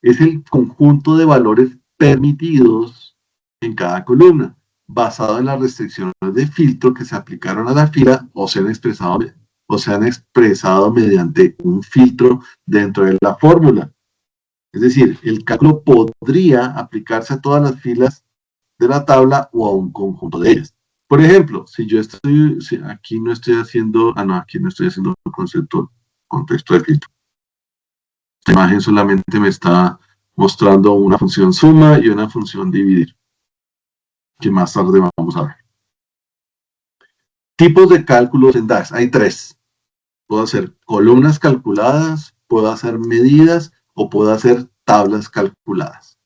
es el conjunto de valores permitidos en cada columna, basado en las restricciones de filtro que se aplicaron a la fila o se han expresado mediante un filtro dentro de la fórmula. Es decir, el cálculo podría aplicarse a todas las filas de la tabla o a un conjunto de ellas. Por ejemplo, aquí no estoy haciendo contexto de filtro. Esta imagen solamente me está mostrando una función suma y una función dividir, que más tarde vamos a ver. Tipos de cálculos en DAX, hay 3. Puedo hacer columnas calculadas, puedo hacer medidas o puedo hacer tablas calculadas.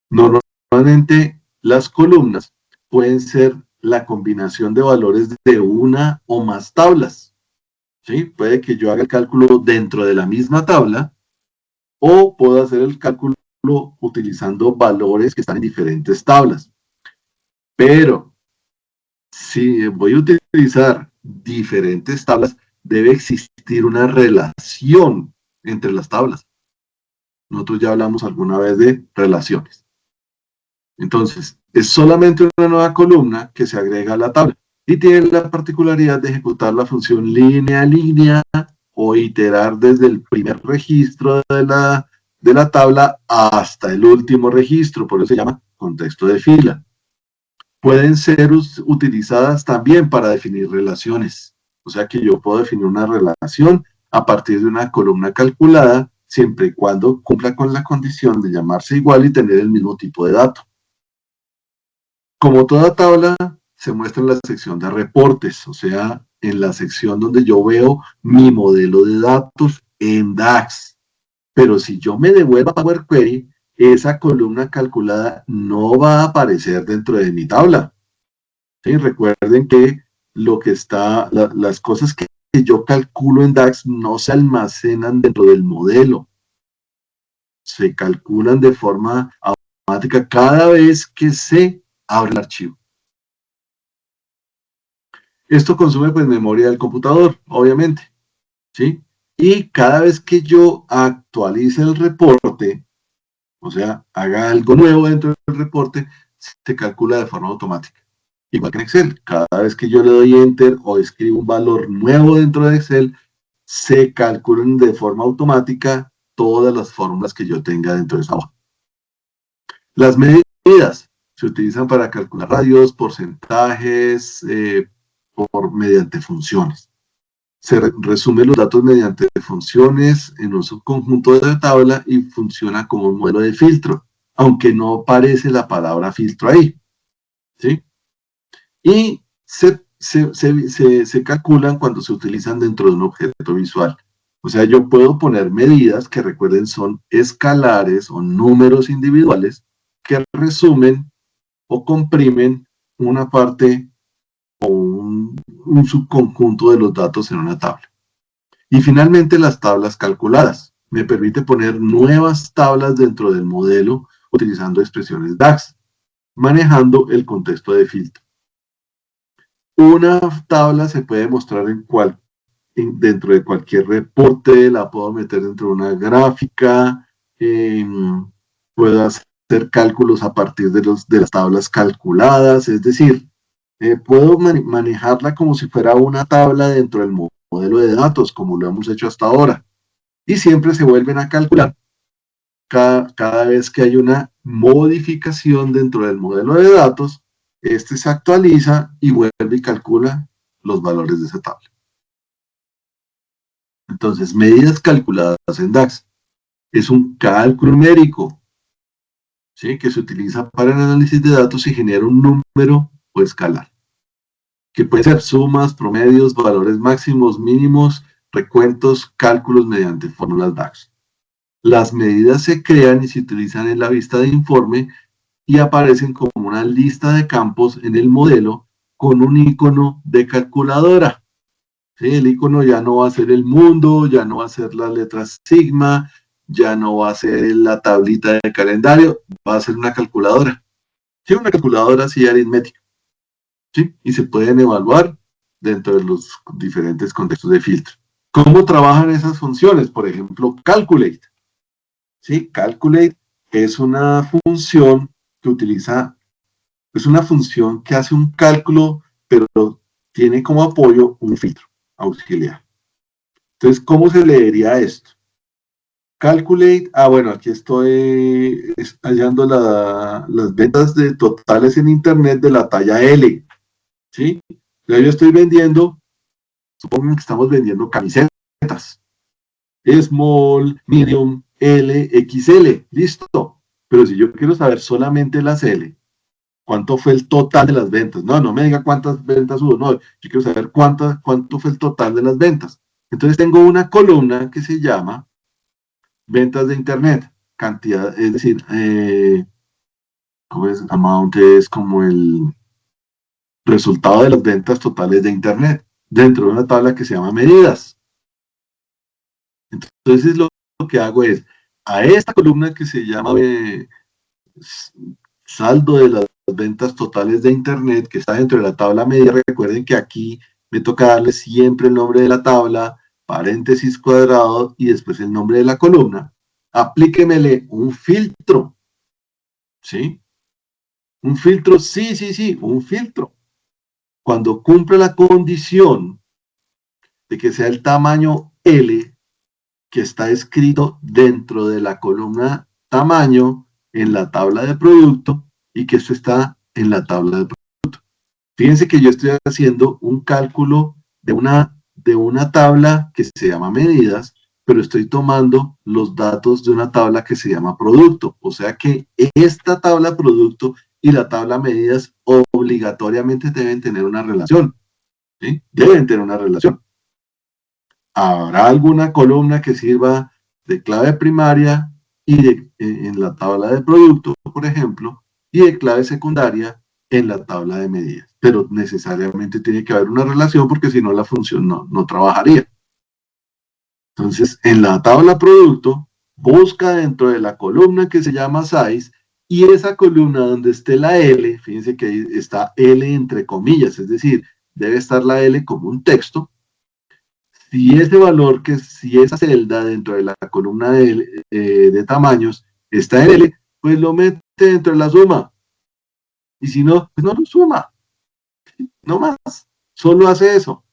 Normalmente las columnas pueden ser la combinación de valores de una o más tablas. ¿Sí? Puede que yo haga el cálculo dentro de la misma tabla o puedo hacer el cálculo utilizando valores que están en diferentes tablas. Pero si voy a utilizar diferentes tablas, debe existir una relación entre las tablas. Nosotros ya hablamos alguna vez de relaciones. Entonces, es solamente una nueva columna que se agrega a la tabla y tiene la particularidad de ejecutar la función línea a línea o iterar desde el primer registro de la tabla hasta el último registro, por eso se llama contexto de fila. Pueden ser utilizadas también para definir relaciones, o sea que yo puedo definir una relación a partir de una columna calculada, siempre y cuando cumpla con la condición de llamarse igual y tener el mismo tipo de dato. Como toda tabla, se muestra en la sección de reportes, o sea, en la sección donde yo veo mi modelo de datos en DAX. Pero si yo me devuelvo a Power Query, esa columna calculada no va a aparecer dentro de mi tabla. ¿Sí? Recuerden que las cosas que yo calculo en DAX no se almacenan dentro del modelo. Se calculan de forma automática cada vez que se abre el archivo. Esto consume pues memoria del computador, obviamente, ¿sí? Y cada vez que yo actualice el reporte, o sea, haga algo nuevo dentro del reporte, se calcula de forma automática. Igual que en Excel, cada vez que yo le doy Enter o escribo un valor nuevo dentro de Excel, se calculan de forma automática todas las fórmulas que yo tenga dentro de esa hoja. Las medidas se utilizan para calcular radios, porcentajes, mediante funciones. Se resumen los datos mediante funciones en un subconjunto de la tabla y funciona como un modelo de filtro, aunque no aparece la palabra filtro ahí, ¿sí? Y se calculan cuando se utilizan dentro de un objeto visual. O sea, yo puedo poner medidas que, recuerden, son escalares o números individuales que resumen o comprimen una parte o un subconjunto de los datos en una tabla. Y finalmente, las tablas calculadas. Me permite poner nuevas tablas dentro del modelo utilizando expresiones DAX, manejando el contexto de filtro. Una tabla se puede mostrar dentro de cualquier reporte, la puedo meter dentro de una gráfica, puedo hacer cálculos a partir de las tablas calculadas, es decir, puedo manejarla como si fuera una tabla dentro del modelo de datos, como lo hemos hecho hasta ahora. Y siempre se vuelven a calcular cada vez que hay una modificación dentro del modelo de datos. Este se actualiza y vuelve y calcula los valores de esa tabla. Entonces, medidas calculadas en DAX. Es un cálculo numérico, ¿sí? Que se utiliza para el análisis de datos y genera un número o escalar, que puede ser sumas, promedios, valores máximos, mínimos, recuentos, cálculos mediante fórmulas DAX. Las medidas se crean y se utilizan en la vista de informe y aparecen como una lista de campos en el modelo con un icono de calculadora. ¿Sí? El icono ya no va a ser el mundo, ya no va a ser las letras sigma, ya no va a ser la tablita de calendario, va a ser una calculadora. Sí, una calculadora así aritmética. ¿Sí? Y se pueden evaluar dentro de los diferentes contextos de filtro. ¿Cómo trabajan esas funciones? Por ejemplo, calculate. ¿Sí? Calculate es una función que es una función que hace un cálculo, pero tiene como apoyo un filtro auxiliar. Entonces, ¿cómo se leería esto? Calculate, bueno, aquí estoy hallando las ventas totales en Internet de la talla L, ¿sí? Yo estoy vendiendo, supongan que estamos vendiendo camisetas, small, medium, L, XL, listo. Pero si yo quiero saber solamente las L, ¿cuánto fue el total de las ventas? No me diga cuántas ventas hubo, no, yo quiero saber cuánto fue el total de las ventas. Entonces tengo una columna que se llama ventas de Internet, cantidad, es decir, ¿cómo es? Amount es como el resultado de las ventas totales de Internet, dentro de una tabla que se llama medidas. Entonces lo que hago es, a esta columna que se llama saldo de las ventas totales de Internet, que está dentro de la tabla media, recuerden que aquí me toca darle siempre el nombre de la tabla, paréntesis cuadrado y después el nombre de la columna. Aplíquemele un filtro, ¿sí? Un filtro, sí, un filtro. Cuando cumple la condición de que sea el tamaño L que está escrito dentro de la columna tamaño en la tabla de producto y que esto está en la tabla de producto. Fíjense que yo estoy haciendo un cálculo de una tabla que se llama medidas, pero estoy tomando los datos de una tabla que se llama producto. O sea que esta tabla producto y la tabla medidas obligatoriamente deben tener una relación. ¿Sí? Deben tener una relación. Habrá alguna columna que sirva de clave primaria y en la tabla de producto, por ejemplo, y de clave secundaria en la tabla de medidas. Pero necesariamente tiene que haber una relación porque si no la función no trabajaría. Entonces, en la tabla producto, busca dentro de la columna que se llama size y esa columna donde esté la L, fíjense que ahí está L entre comillas, es decir, debe estar la L como un texto. Si ese valor, si esa celda dentro de la columna de tamaños está en L, pues lo mete dentro de la suma. Y si no, pues no lo suma. No más. Solo hace eso.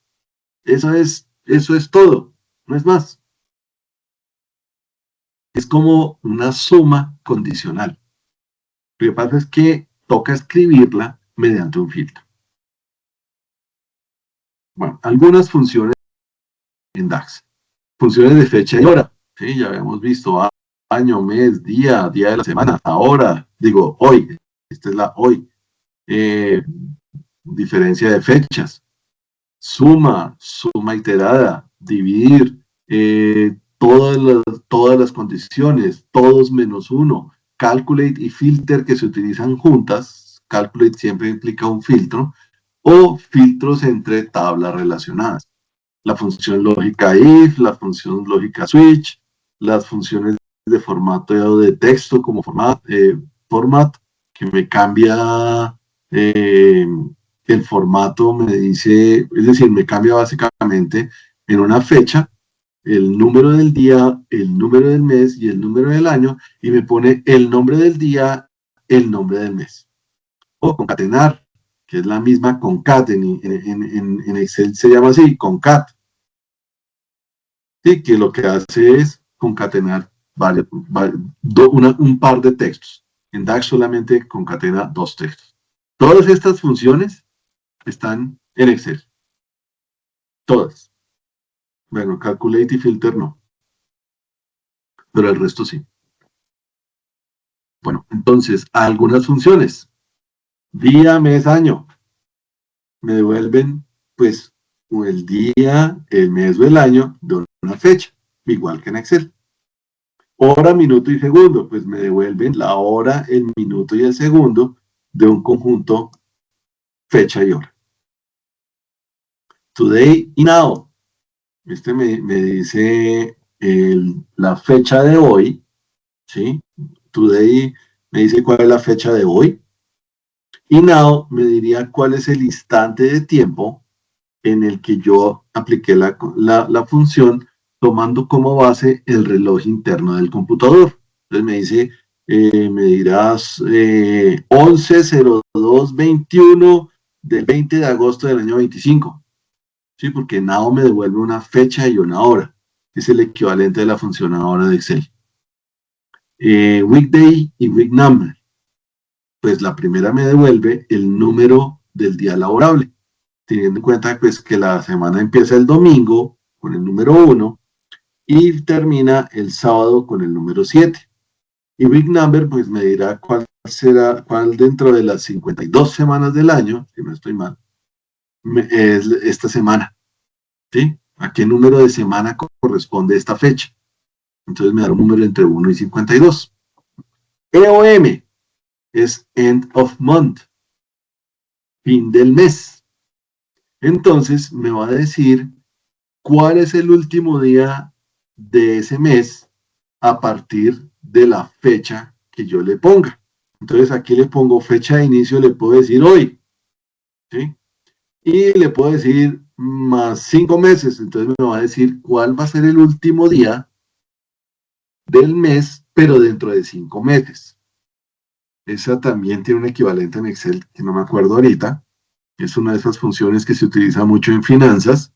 Eso es todo. No es más. Es como una suma condicional. Lo que pasa es que toca escribirla mediante un filtro. Bueno, algunas funciones en DAX. Funciones de fecha y hora. Sí, ya habíamos visto año, mes, día de la semana, ahora, digo, hoy. Esta es la hoy. Diferencia de fechas. Suma iterada, dividir, todas las condiciones, todos menos uno, calculate y filter que se utilizan juntas, calculate siempre implica un filtro, o filtros entre tablas relacionadas. La función lógica if, la función lógica switch, las funciones de formato de texto como format, que me cambia el formato, me dice, es decir, me cambia básicamente en una fecha el número del día, el número del mes y el número del año, y me pone el nombre del día, el nombre del mes. O concatenar, que es la misma concat, en Excel se llama así, concat. Sí, que lo que hace es concatenar un par de textos. En DAX solamente concatena dos textos. Todas estas funciones están en Excel. Todas. Bueno, calculate y filter no. Pero el resto sí. Bueno, entonces, algunas funciones. Día, mes, año. Me devuelven, pues, o el día, el mes o el año de una fecha. Igual que en Excel. Hora, minuto y segundo. Pues me devuelven la hora, el minuto y el segundo de un conjunto fecha y hora. Today y now. Este me dice la fecha de hoy, ¿sí? Today me dice cuál es la fecha de hoy. Y now me diría cuál es el instante de tiempo en el que yo apliqué la función tomando como base el reloj interno del computador. Entonces me dice, me dirás 11:02:21 del 20 de agosto del año 25. Sí, porque now me devuelve una fecha y una hora. Es el equivalente de la función ahora de Excel. Weekday y week number. Pues la primera me devuelve el número del día laborable, teniendo en cuenta pues, que la semana empieza el domingo con el número 1 y termina el sábado con el número 7. Y week number pues me dirá cuál dentro de las 52 semanas del año, si no estoy mal, es esta semana. ¿Sí? ¿A qué número de semana corresponde esta fecha? Entonces me da un número entre 1 y 52. EOM es End of Month, fin del mes. Entonces me va a decir cuál es el último día de ese mes a partir de la fecha que yo le ponga. Entonces aquí le pongo fecha de inicio, le puedo decir hoy, ¿sí? Y le puedo decir más 5 meses. Entonces me va a decir cuál va a ser el último día del mes, pero dentro de 5 meses. Esa también tiene un equivalente en Excel que no me acuerdo ahorita. Es una de esas funciones que se utiliza mucho en finanzas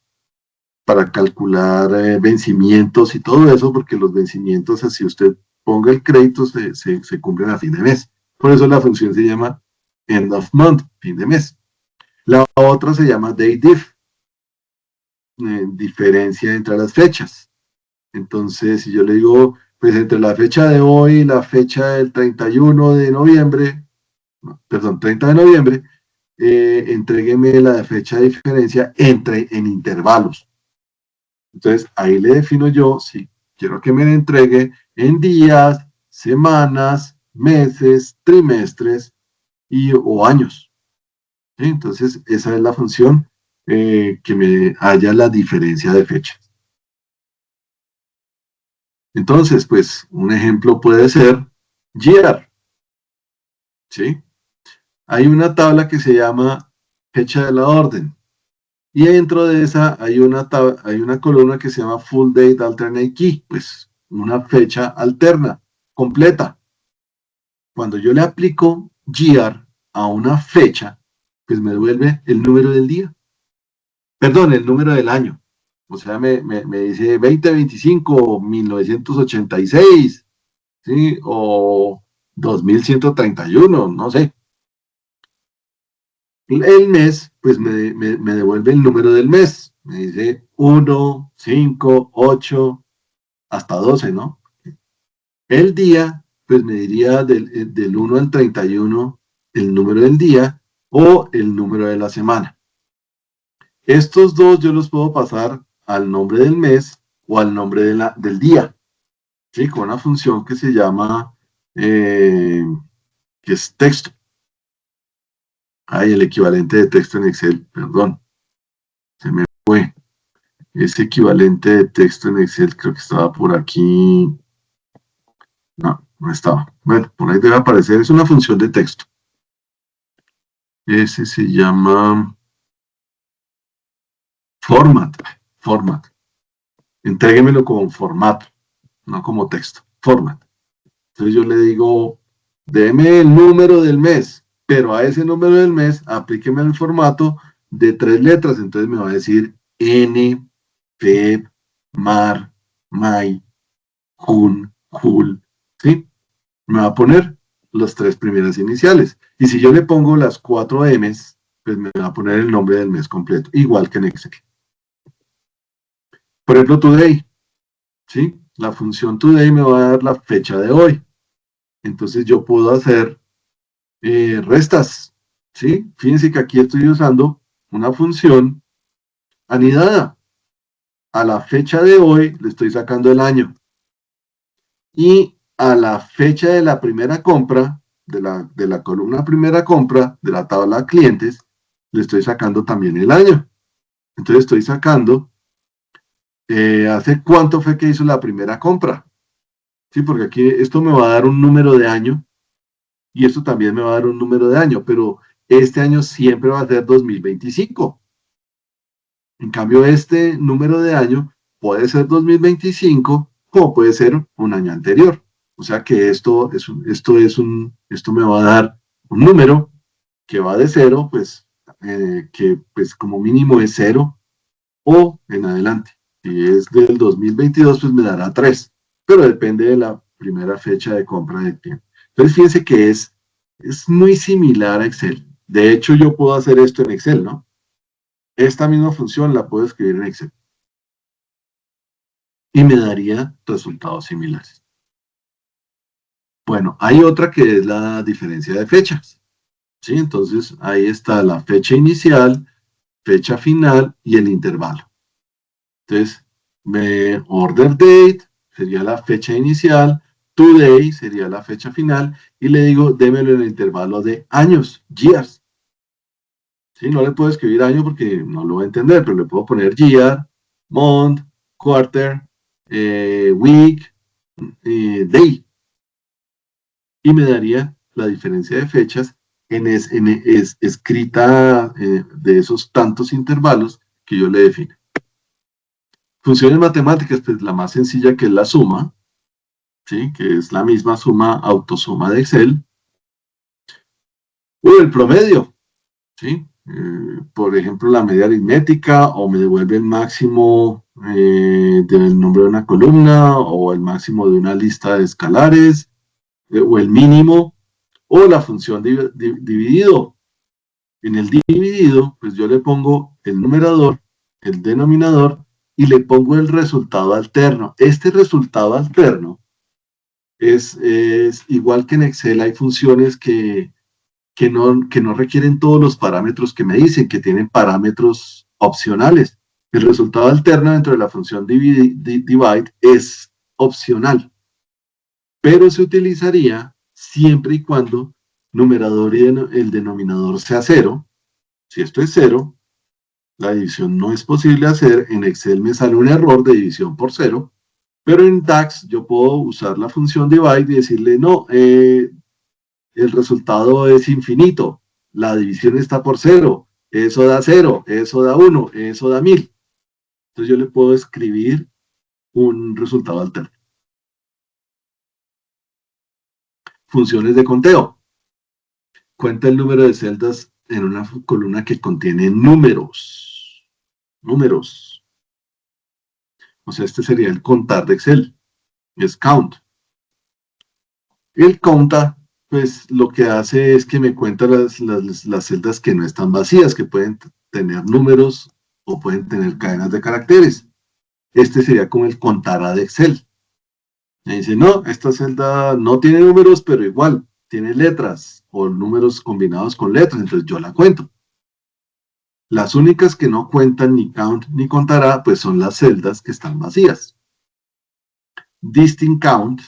para calcular vencimientos y todo eso, porque los vencimientos, así usted ponga el crédito, se cumplen a fin de mes. Por eso la función se llama end of month, fin de mes. La otra se llama day diff, diferencia entre las fechas. Entonces, si yo le digo, pues entre la fecha de hoy y la fecha del 31 de noviembre, no, perdón, 30 de noviembre, entrégueme la fecha de diferencia en intervalos. Entonces, ahí le defino yo si quiero que me la entregue en días, semanas, meses, trimestres o años. ¿Sí? Entonces, esa es la función que me haya la diferencia de fechas. Entonces, pues, un ejemplo puede ser year. ¿Sí? Hay una tabla que se llama fecha de la orden. Y dentro de esa hay una columna que se llama Full Date Alternate Key, pues una fecha alterna, completa. Cuando yo le aplico year a una fecha, pues me devuelve el número del día. Perdón, el número del año. O sea, me dice 2025, 1986, ¿sí? O 2131, no sé. El mes, pues me devuelve el número del mes. Me dice 1, 5, 8, hasta 12, ¿no? El día, pues me diría del 1 al 31 el número del día o el número de la semana. Estos dos yo los puedo pasar al nombre del mes o al nombre del día, ¿sí? Con una función que se llama, que es texto. Ay, el equivalente de texto en Excel, perdón, se me fue. Ese equivalente de texto en Excel creo que estaba por aquí. No, no estaba. Bueno, por ahí debe aparecer. Es una función de texto. Ese se llama format. Format. Entréguemelo como formato, no como texto. Format. Entonces yo le digo, deme el número del mes, pero a ese número del mes aplíqueme el formato de 3 letras. Entonces me va a decir N, Feb, Mar, May, Jun, Jul, ¿sí? Me va a poner las 3 primeras iniciales. Y si yo le pongo las 4 M's, pues me va a poner el nombre del mes completo, igual que en Excel. Por ejemplo, today, ¿sí? La función today me va a dar la fecha de hoy. Entonces yo puedo hacer restas, ¿sí? Fíjense que aquí estoy usando una función anidada. A la fecha de hoy le estoy sacando el año. Y a la fecha de la primera compra, de la columna primera compra, de la tabla clientes, le estoy sacando también el año. Entonces estoy sacando, ¿hace cuánto fue que hizo la primera compra? Sí, porque aquí esto me va a dar un número de año y esto también me va a dar un número de año, pero este año siempre va a ser 2025. En cambio, este número de año puede ser 2025 como puede ser un año anterior. O sea que esto me va a dar un número que va de 0, pues, que pues como mínimo es 0 o en adelante. Si es del 2022, pues me dará 3, pero depende de la primera fecha de compra del cliente. Entonces, fíjense que es muy similar a Excel. De hecho, yo puedo hacer esto en Excel, ¿no? Esta misma función la puedo escribir en Excel y me daría resultados similares. Bueno, hay otra que es la diferencia de fechas. ¿Sí? Entonces, ahí está la fecha inicial, fecha final y el intervalo. Entonces, order date sería la fecha inicial, today sería la fecha final y le digo, démelo en el intervalo de años, years. ¿Sí? No le puedo escribir año porque no lo va a entender, pero le puedo poner year, month, quarter, week, day. Y me daría la diferencia de fechas escrita de esos tantos intervalos que yo le define. Funciones matemáticas, pues la más sencilla, que es la suma, ¿sí? Que es la misma suma, autosuma de Excel. O el promedio, ¿sí? Por ejemplo, la media aritmética, o me devuelve el máximo del nombre de una columna, o el máximo de una lista de escalares, o el mínimo, o la función dividido. En el dividido, pues yo le pongo el numerador, el denominador, y le pongo el resultado alterno. Este resultado alterno es igual que en Excel, hay funciones que no requieren todos los parámetros que me dicen, que tienen parámetros opcionales. El resultado alterno dentro de la función divide es opcional, pero se utilizaría siempre y cuando numerador y el denominador sea 0. Si esto es 0, la división no es posible hacer. En Excel me sale un error de división por 0, pero en DAX yo puedo usar la función divide y decirle, no, el resultado es infinito, la división está por 0, eso da 0, eso da 1, eso da 1000. Entonces yo le puedo escribir un resultado alterno. Funciones de conteo. Cuenta el número de celdas en una columna que contiene números. Números. O sea, este sería el contar de Excel. Es count. El conta, pues lo que hace es que me cuenta las celdas que no están vacías, que pueden tener números o pueden tener cadenas de caracteres. Este sería como el contará de Excel. Me dice, no, esta celda no tiene números, pero igual tiene letras o números combinados con letras, entonces yo la cuento. Las únicas que no cuentan ni count ni contará, pues son las celdas que están vacías. Distinct count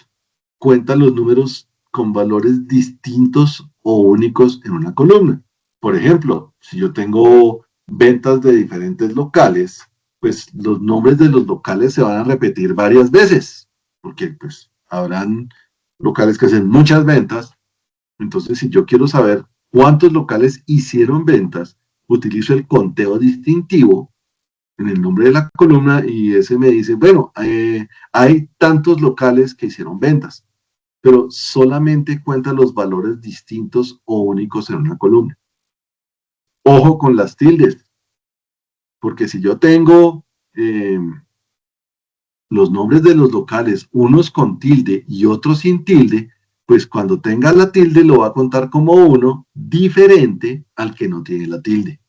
cuenta los números con valores distintos o únicos en una columna. Por ejemplo, si yo tengo ventas de diferentes locales, pues los nombres de los locales se van a repetir varias veces, porque pues habrán locales que hacen muchas ventas. Entonces, si yo quiero saber cuántos locales hicieron ventas, utilizo el conteo distintivo en el nombre de la columna y ese me dice, bueno, hay tantos locales que hicieron ventas, pero solamente cuenta los valores distintos o únicos en una columna. Ojo con las tildes, porque si yo tengo los nombres de los locales, unos con tilde y otros sin tilde, pues cuando tenga la tilde lo va a contar como uno diferente al que no tiene la tilde,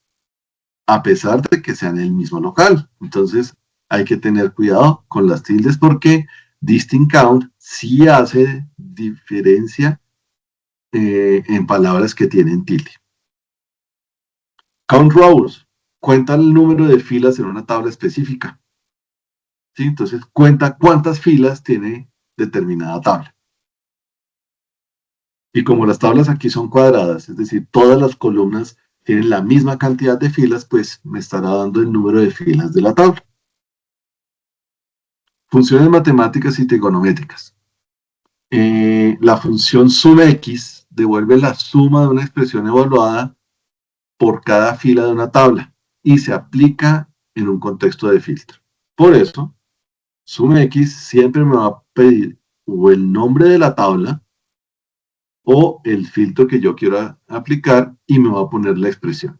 a pesar de que sean el mismo local. Entonces hay que tener cuidado con las tildes porque distinct count sí hace diferencia en palabras que tienen tilde. Count rows, cuenta el número de filas en una tabla específica. ¿Sí? Entonces cuenta cuántas filas tiene determinada tabla. Y como las tablas aquí son cuadradas, es decir, todas las columnas tienen la misma cantidad de filas, pues me estará dando el número de filas de la tabla. Funciones matemáticas y trigonométricas. La función sumx devuelve la suma de una expresión evaluada por cada fila de una tabla y se aplica en un contexto de filtro. Por eso, sumx siempre me va a pedir o el nombre de la tabla o el filtro que yo quiero aplicar y me va a poner la expresión.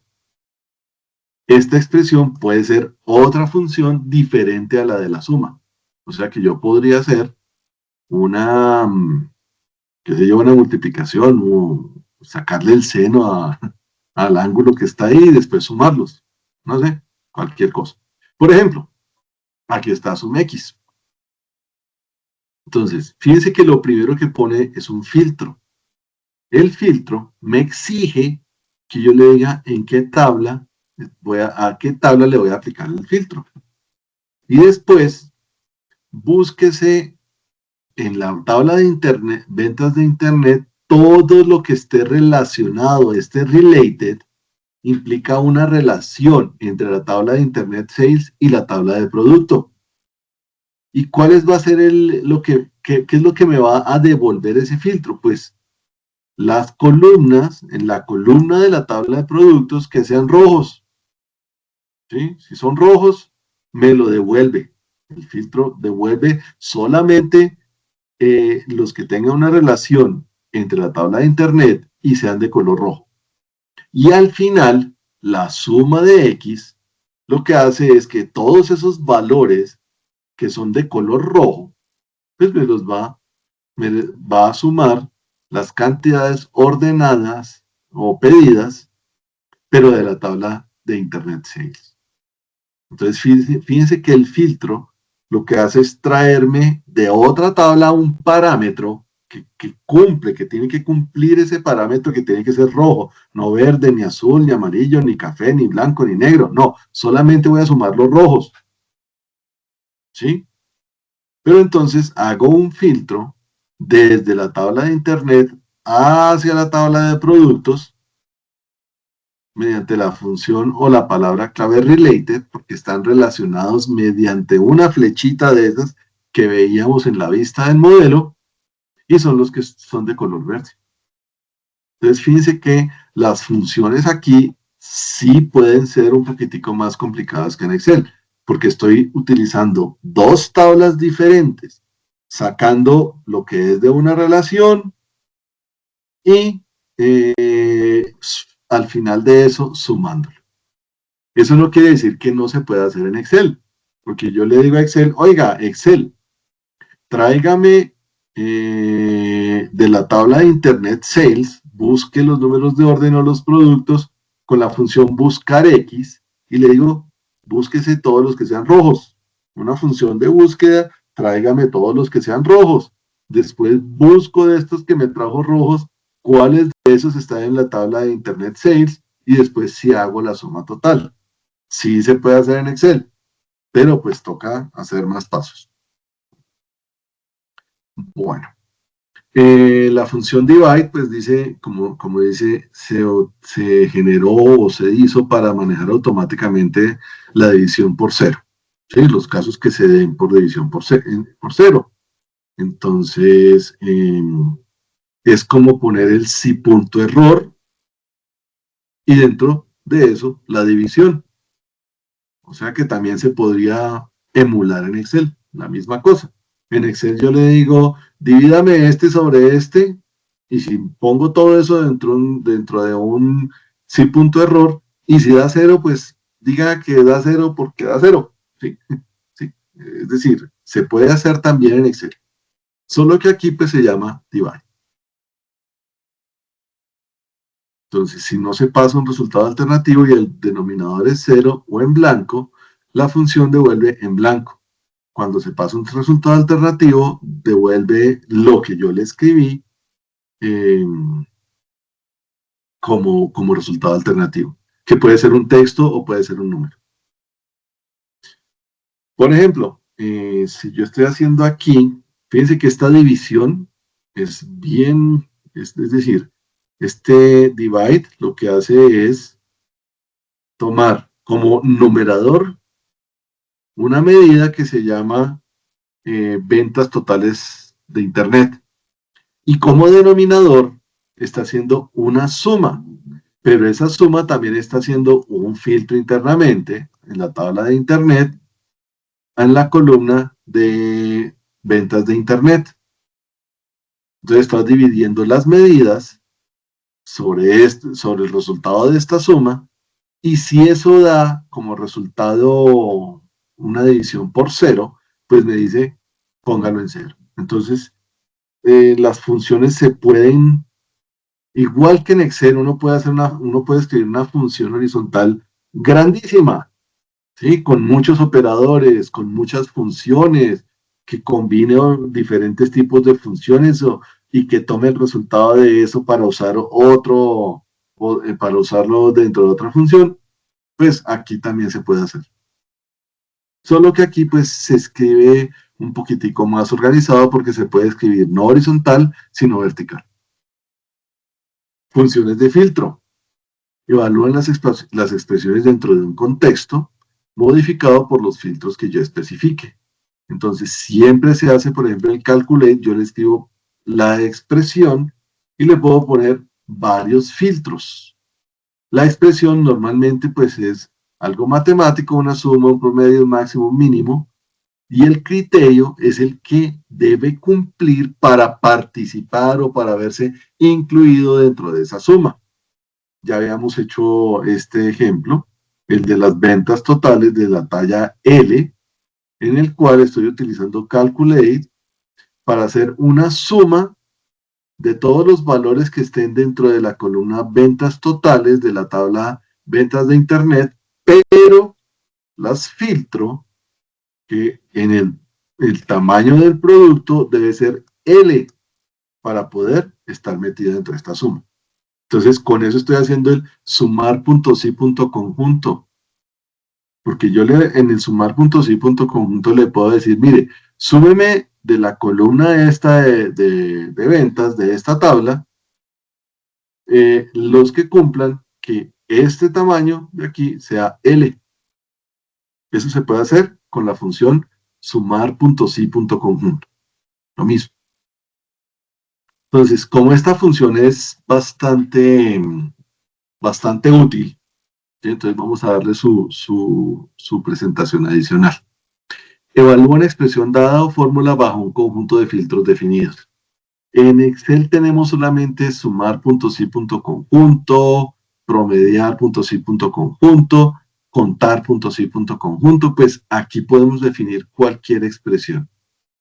Esta expresión puede ser otra función diferente a la de la suma. O sea que yo podría hacer una, qué sé yo, una multiplicación o sacarle el seno al ángulo que está ahí y después sumarlos. No sé, cualquier cosa. Por ejemplo, aquí está sumx. Entonces, fíjense que lo primero que pone es un filtro. El filtro me exige que yo le diga en qué tabla a qué tabla le voy a aplicar el filtro. Y después, búsquese en la tabla de internet, ventas de internet, todo lo que esté relacionado, esté related, implica una relación entre la tabla de internet sales y la tabla de producto. ¿Y cuál va a ser qué es lo que me va a devolver ese filtro? Pues las columnas, en la columna de la tabla de productos que sean rojos. ¿sí? Si son rojos, me lo devuelve. El filtro devuelve solamente los que tengan una relación entre la tabla de internet y sean de color rojo. Y al final, la suma de X lo que hace es que todos esos valores que son de color rojo, pues me va a sumar las cantidades ordenadas o pedidas, pero de la tabla de Internet Sales. Entonces, fíjense que el filtro lo que hace es traerme de otra tabla un parámetro que cumple, que tiene que cumplir ese parámetro que tiene que ser rojo, no verde, ni azul, ni amarillo, ni café, ni blanco, ni negro. No, solamente voy a sumar los rojos. ¿Sí? Pero entonces hago un filtro desde la tabla de Internet hacia la tabla de productos mediante la función o la palabra clave related, porque están relacionados mediante una flechita de esas que veíamos en la vista del modelo, y son los que son de color verde. Entonces, fíjense que las funciones aquí sí pueden ser un poquitico más complicadas que en Excel, porque estoy utilizando dos tablas diferentes, sacando lo que es de una relación y al final de eso sumándolo. Eso no quiere decir que no se pueda hacer en Excel, porque yo le digo a Excel, oiga, Excel, tráigame de la tabla de Internet Sales, busque los números de orden o los productos con la función buscar X y le digo, búsquese todos los que sean rojos. Una función de búsqueda, tráigame todos los que sean rojos. Después busco de estos que me trajo rojos, cuáles de esos están en la tabla de Internet Sales y después sí hago la suma total. Sí se puede hacer en Excel, pero pues toca hacer más pasos. Bueno. La función divide, pues dice, como dice, se generó o se hizo para manejar automáticamente la división por cero. ¿Sí? Los casos que se den por división por cero. Entonces, es como poner el sí punto error y dentro de eso la división. O sea que también se podría emular en Excel, la misma cosa. En Excel yo le digo, divídame este sobre este, y si pongo todo eso dentro de un sí punto error, y si da cero, pues diga que da cero porque da cero. ¿Sí? ¿Sí? Es decir, se puede hacer también en Excel. Solo que aquí pues se llama divide. Entonces, si no se pasa un resultado alternativo y el denominador es cero o en blanco, la función devuelve en blanco. Cuando se pasa un resultado alternativo, devuelve lo que yo le escribí como resultado alternativo, que puede ser un texto o puede ser un número. Por ejemplo, si yo estoy haciendo aquí, fíjense que esta división es bien, es decir, este divide lo que hace es tomar como numerador una medida que se llama ventas totales de Internet. Y como denominador está haciendo una suma, pero esa suma también está haciendo un filtro internamente en la tabla de Internet, en la columna de ventas de Internet. Entonces estás dividiendo las medidas sobre el resultado de esta suma, y si eso da como resultado una división por cero, pues me dice, póngalo en cero. Entonces, las funciones se pueden, igual que en Excel, uno puede escribir una función horizontal grandísima, ¿sí? Con muchos operadores, con muchas funciones, que combine diferentes tipos de funciones y que tome el resultado de eso para usar para usarlo dentro de otra función, pues aquí también se puede hacer. Solo que aquí pues se escribe un poquitico más organizado porque se puede escribir no horizontal, sino vertical. Funciones de filtro. Evalúan las expresiones dentro de un contexto modificado por los filtros que yo especifique. Entonces, siempre se hace, por ejemplo, el calculate, yo le escribo la expresión y le puedo poner varios filtros. La expresión normalmente pues es algo matemático, una suma, un promedio, un máximo, un mínimo, y el criterio es el que debe cumplir para participar o para verse incluido dentro de esa suma. Ya habíamos hecho este ejemplo, el de las ventas totales de la talla L, en el cual estoy utilizando Calculate para hacer una suma de todos los valores que estén dentro de la columna ventas totales de la tabla ventas de Internet, pero las filtro que en el tamaño del producto debe ser L para poder estar metida dentro de esta suma. Entonces, con eso estoy haciendo el sumar.si.conjunto. Porque yo en el sumar.si.conjunto le puedo decir, mire, súmeme de la columna esta de ventas de esta tabla, los que cumplan que este tamaño de aquí sea L. Eso se puede hacer con la función sumar.si.conjunto. Lo mismo. Entonces, como esta función es bastante útil, ¿sí? Entonces vamos a darle su presentación adicional. Evalúa una expresión dada o fórmula bajo un conjunto de filtros definidos. En Excel tenemos solamente sumar.si.conjunto, promediar.si.conjunto, contar.si.conjunto, pues aquí podemos definir cualquier expresión,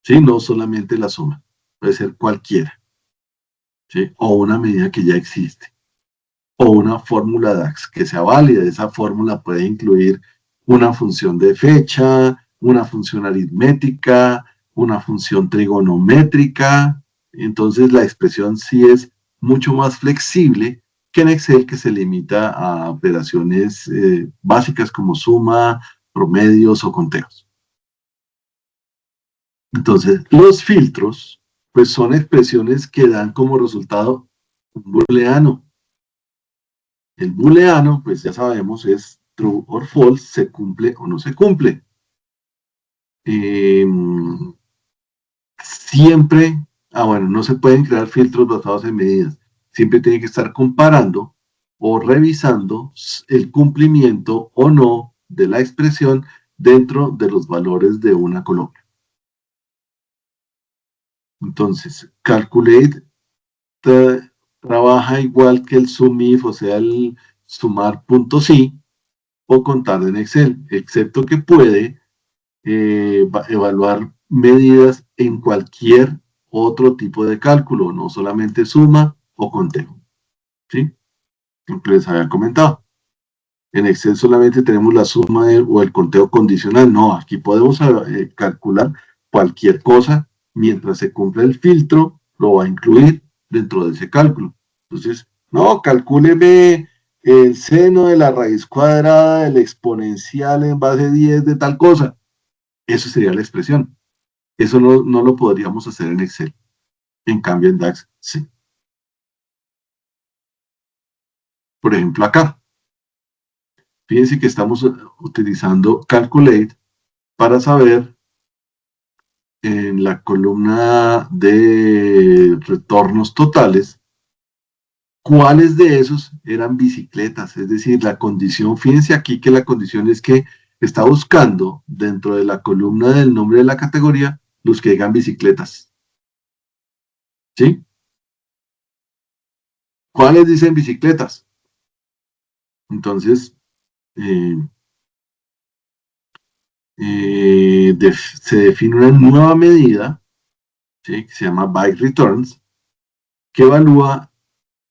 ¿sí? No solamente la suma, puede ser cualquiera, ¿sí? O una medida que ya existe, o una fórmula DAX que sea válida. Esa fórmula puede incluir una función de fecha, una función aritmética, una función trigonométrica. Entonces la expresión sí es mucho más flexible que en Excel, que se limita a operaciones básicas como suma, promedios o conteos. Entonces, los filtros, pues son expresiones que dan como resultado un booleano. El booleano, pues ya sabemos, es true or false, se cumple o no se cumple. Siempre, bueno, no se pueden crear filtros basados en medidas. Siempre tiene que estar comparando o revisando el cumplimiento o no de la expresión dentro de los valores de una columna. Entonces, Calculate trabaja igual que el SUMIF, o sea, el sumar.si, o contar en Excel, excepto que puede evaluar medidas en cualquier otro tipo de cálculo, no solamente suma o conteo, ¿sí? Lo que les había comentado. En Excel solamente tenemos la suma o el conteo condicional. No, aquí podemos calcular cualquier cosa mientras se cumpla el filtro, lo va a incluir dentro de ese cálculo. Entonces, no, calcúleme el seno de la raíz cuadrada del exponencial en base 10 de tal cosa. Eso sería la expresión. Eso no lo podríamos hacer en Excel. En cambio, en DAX, sí. Por ejemplo, acá. Fíjense que estamos utilizando Calculate para saber en la columna de retornos totales cuáles de esos eran bicicletas. Es decir, la condición, fíjense aquí que la condición es que está buscando dentro de la columna del nombre de la categoría los que digan bicicletas. ¿Sí? ¿Cuáles dicen bicicletas? Entonces, se define una nueva medida, ¿sí? Que se llama Bike Returns, que evalúa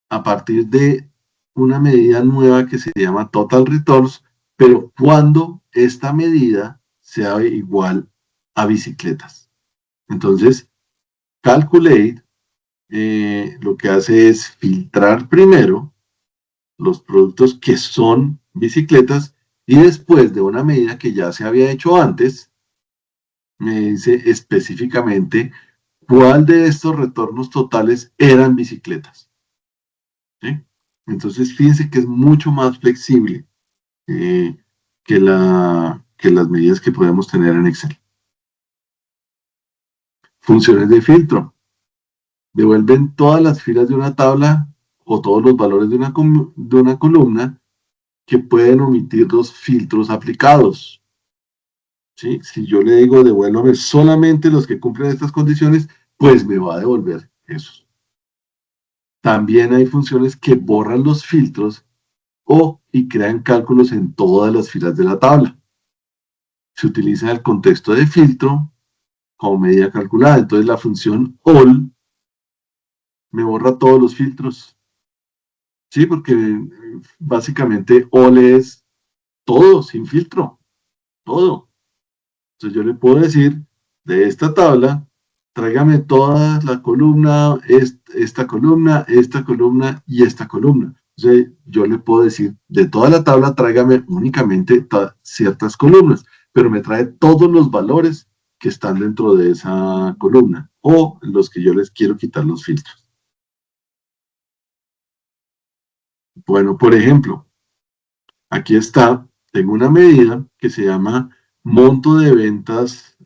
a partir de una medida nueva que se llama Total Returns, pero cuando esta medida sea igual a bicicletas. Entonces, Calculate lo que hace es filtrar primero los productos que son bicicletas y después de una medida que ya se había hecho antes, me dice específicamente cuál de estos retornos totales eran bicicletas. ¿Sí? Entonces, fíjense que es mucho más flexible que las medidas que podemos tener en Excel. Funciones de filtro. Devuelven todas las filas de una tabla o todos los valores de una columna que pueden omitir los filtros aplicados. ¿Sí? Si yo le digo devuélvame solamente los que cumplen estas condiciones, pues me va a devolver esos. También hay funciones que borran los filtros y crean cálculos en todas las filas de la tabla. Se utiliza el contexto de filtro como medida calculada. Entonces la función all me borra todos los filtros. Sí, porque básicamente all es todo, sin filtro, todo. Entonces yo le puedo decir, de esta tabla, tráigame toda la columna, esta columna, esta columna y esta columna. Entonces yo le puedo decir, de toda la tabla, tráigame únicamente ciertas columnas, pero me trae todos los valores que están dentro de esa columna o los que yo les quiero quitar los filtros. Bueno, por ejemplo, aquí está, tengo una medida que se llama monto de ventas,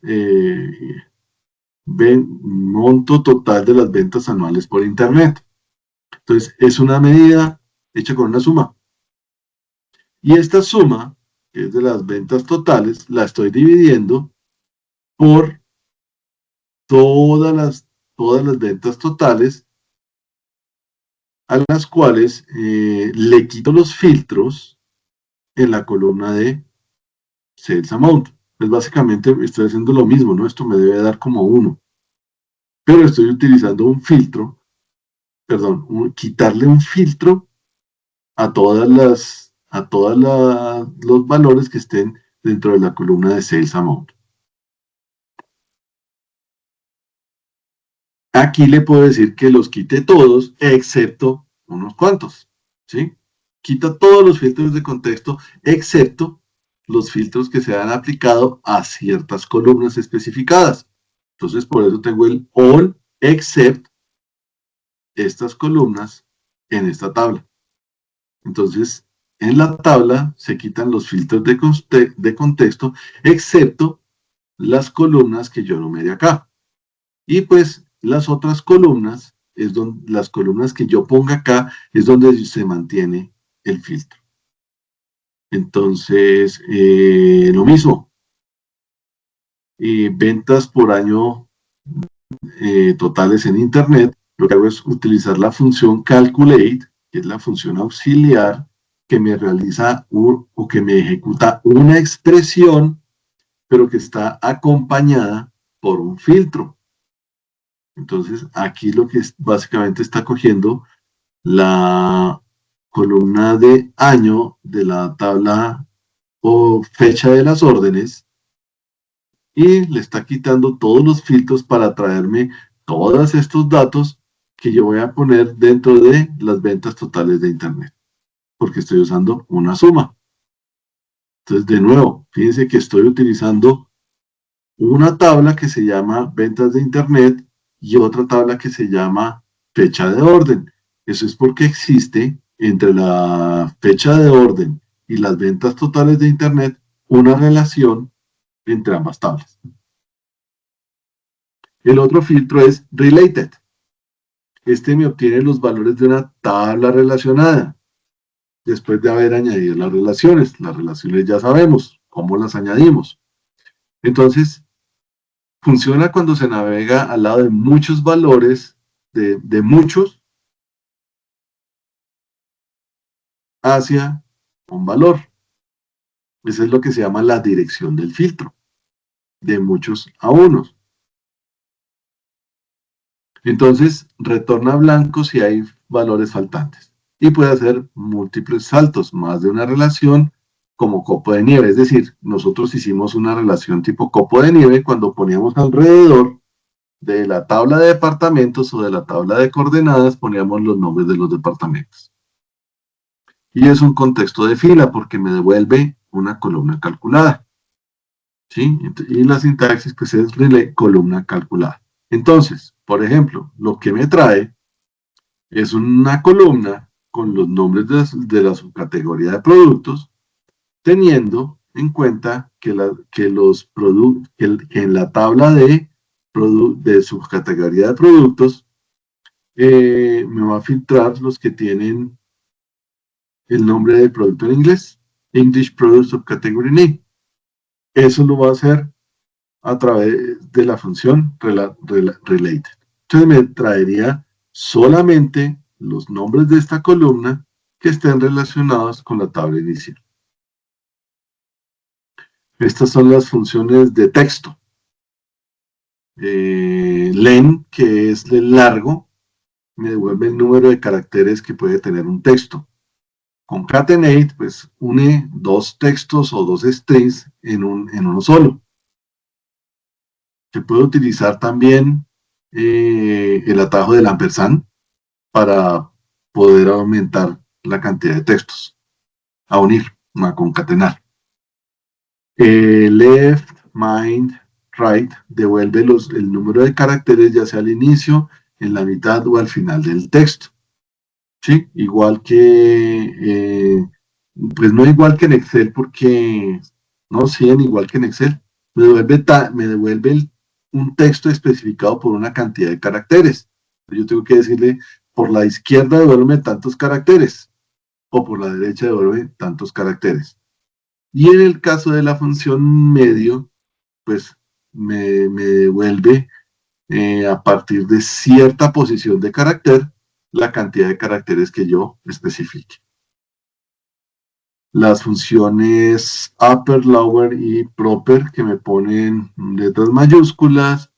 monto total de las ventas anuales por Internet. Entonces, es una medida hecha con una suma. Y esta suma, que es de las ventas totales, la estoy dividiendo por todas las ventas totales a las cuales le quito los filtros en la columna de Sales Amount. Pues básicamente estoy haciendo lo mismo, ¿no? Esto me debe dar como 1. Pero estoy utilizando un filtro, perdón, quitarle un filtro a todos los valores que estén dentro de la columna de Sales Amount. Aquí le puedo decir que los quite todos, excepto unos cuantos, ¿sí? Quita todos los filtros de contexto, excepto los filtros que se han aplicado a ciertas columnas especificadas. Entonces, por eso tengo el all except estas columnas en esta tabla. Entonces, en la tabla se quitan los filtros de contexto, excepto las columnas que yo numeré acá. Y pues las otras columnas, las columnas que yo ponga acá, es donde se mantiene el filtro. Entonces, lo mismo. Ventas por año totales en Internet, lo que hago es utilizar la función calculate, que es la función auxiliar, que me realiza o que me ejecuta una expresión, pero que está acompañada por un filtro. Entonces, aquí lo que básicamente está cogiendo la columna de año de la tabla o fecha de las órdenes y le está quitando todos los filtros para traerme todos estos datos que yo voy a poner dentro de las ventas totales de Internet, porque estoy usando una suma. Entonces, de nuevo, fíjense que estoy utilizando una tabla que se llama ventas de Internet y otra tabla que se llama fecha de orden. Eso es porque existe entre la fecha de orden y las ventas totales de Internet una relación entre ambas tablas. El otro filtro es related. Este me obtiene los valores de una tabla relacionada después de haber añadido las relaciones. Las relaciones ya sabemos cómo las añadimos. Entonces, funciona cuando se navega al lado de muchos valores, de muchos, hacia un valor. Eso es lo que se llama la dirección del filtro, de muchos a unos. Entonces, retorna blanco si hay valores faltantes. Y puede hacer múltiples saltos, más de una relación, como copo de nieve. Es decir, nosotros hicimos una relación tipo copo de nieve cuando poníamos alrededor de la tabla de departamentos o de la tabla de coordenadas, poníamos los nombres de los departamentos. Y es un contexto de fila porque me devuelve una columna calculada. ¿Sí? Y la sintaxis pues es columna calculada. Entonces, por ejemplo, lo que me trae es una columna con los nombres de la subcategoría de productos, teniendo en cuenta que en la tabla de subcategoría de productos me va a filtrar los que tienen el nombre del producto en inglés, English Product Subcategory Name. Eso lo va a hacer a través de la función related. Entonces me traería solamente los nombres de esta columna que estén relacionados con la tabla inicial. Estas son las funciones de texto. Len, que es el largo, me devuelve el número de caracteres que puede tener un texto. Concatenate, pues une dos textos o dos strings en uno solo. Se puede utilizar también el atajo del ampersand para poder aumentar la cantidad de textos, a unir, a concatenar. Left, mind, right, devuelve el número de caracteres ya sea al inicio, en la mitad o al final del texto. ¿Sí? Igual que, pues no igual que en Excel porque, no, sí, igual que en Excel, me devuelve un texto especificado por una cantidad de caracteres. Yo tengo que decirle, por la izquierda devuelve tantos caracteres, o por la derecha devuelve tantos caracteres. Y en el caso de la función medio, pues me devuelve a partir de cierta posición de carácter la cantidad de caracteres que yo especifique. Las funciones upper, lower y proper que me ponen letras mayúsculas,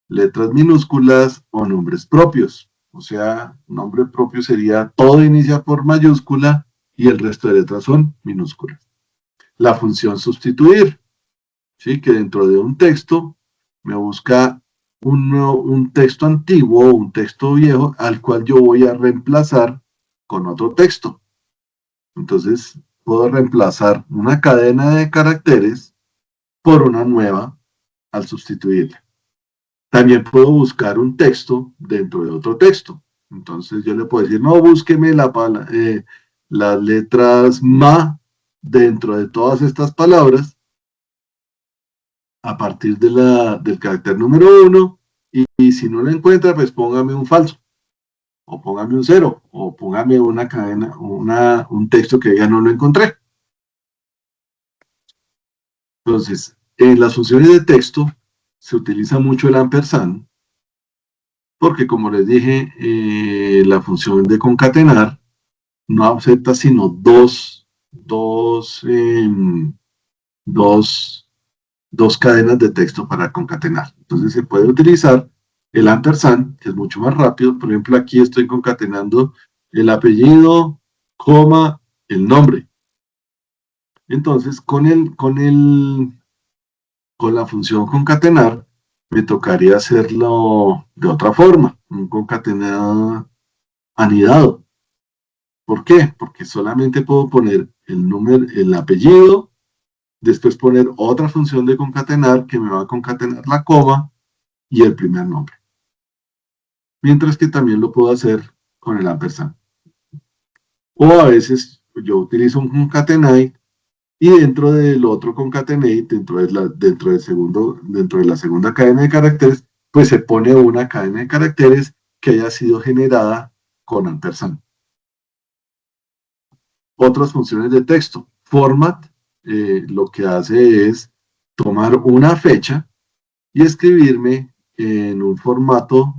letras minúsculas o nombres propios. O sea, nombre propio sería todo inicia por mayúscula y el resto de letras son minúsculas. La función sustituir, ¿sí? Que dentro de un texto me busca un texto antiguo o un texto viejo al cual yo voy a reemplazar con otro texto. Entonces, puedo reemplazar una cadena de caracteres por una nueva al sustituirla. También puedo buscar un texto dentro de otro texto. Entonces, yo le puedo decir, no, búsqueme las letras ma dentro de todas estas palabras a partir del carácter número 1 y si no lo encuentra, pues póngame un falso, o póngame un 0, o póngame una cadena, un texto que ya no lo encontré. Entonces, en las funciones de texto se utiliza mucho el ampersand, porque como les dije, la función de concatenar no acepta sino dos cadenas de texto para concatenar. Entonces se puede utilizar el ampersand, que es mucho más rápido. Por ejemplo, aquí estoy concatenando el apellido, coma, el nombre. Entonces, con la función concatenar, me tocaría hacerlo de otra forma, un concatenado anidado. ¿Por qué? Porque solamente puedo poner el apellido, después poner otra función de concatenar que me va a concatenar la coma y el primer nombre. Mientras que también lo puedo hacer con el ampersand. O a veces yo utilizo un concatenate y dentro del otro concatenate, dentro de la segunda cadena de caracteres, pues se pone una cadena de caracteres que haya sido generada con ampersand. Otras funciones de texto. Format lo que hace es tomar una fecha y escribirme en un formato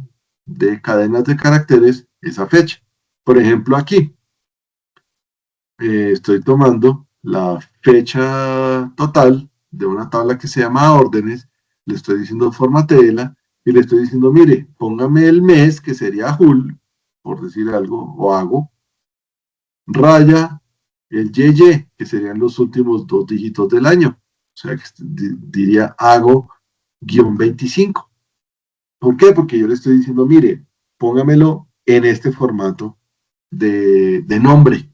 de cadenas de caracteres esa fecha. Por ejemplo, aquí estoy tomando la fecha total de una tabla que se llama órdenes, le estoy diciendo formatela y le estoy diciendo, mire, póngame el mes, que sería Jul, por decir algo, o hago, raya, el YY, que serían los últimos 2 dígitos del año. O sea, que diría hago -25. ¿Por qué? Porque yo le estoy diciendo, mire, póngamelo en este formato de nombre.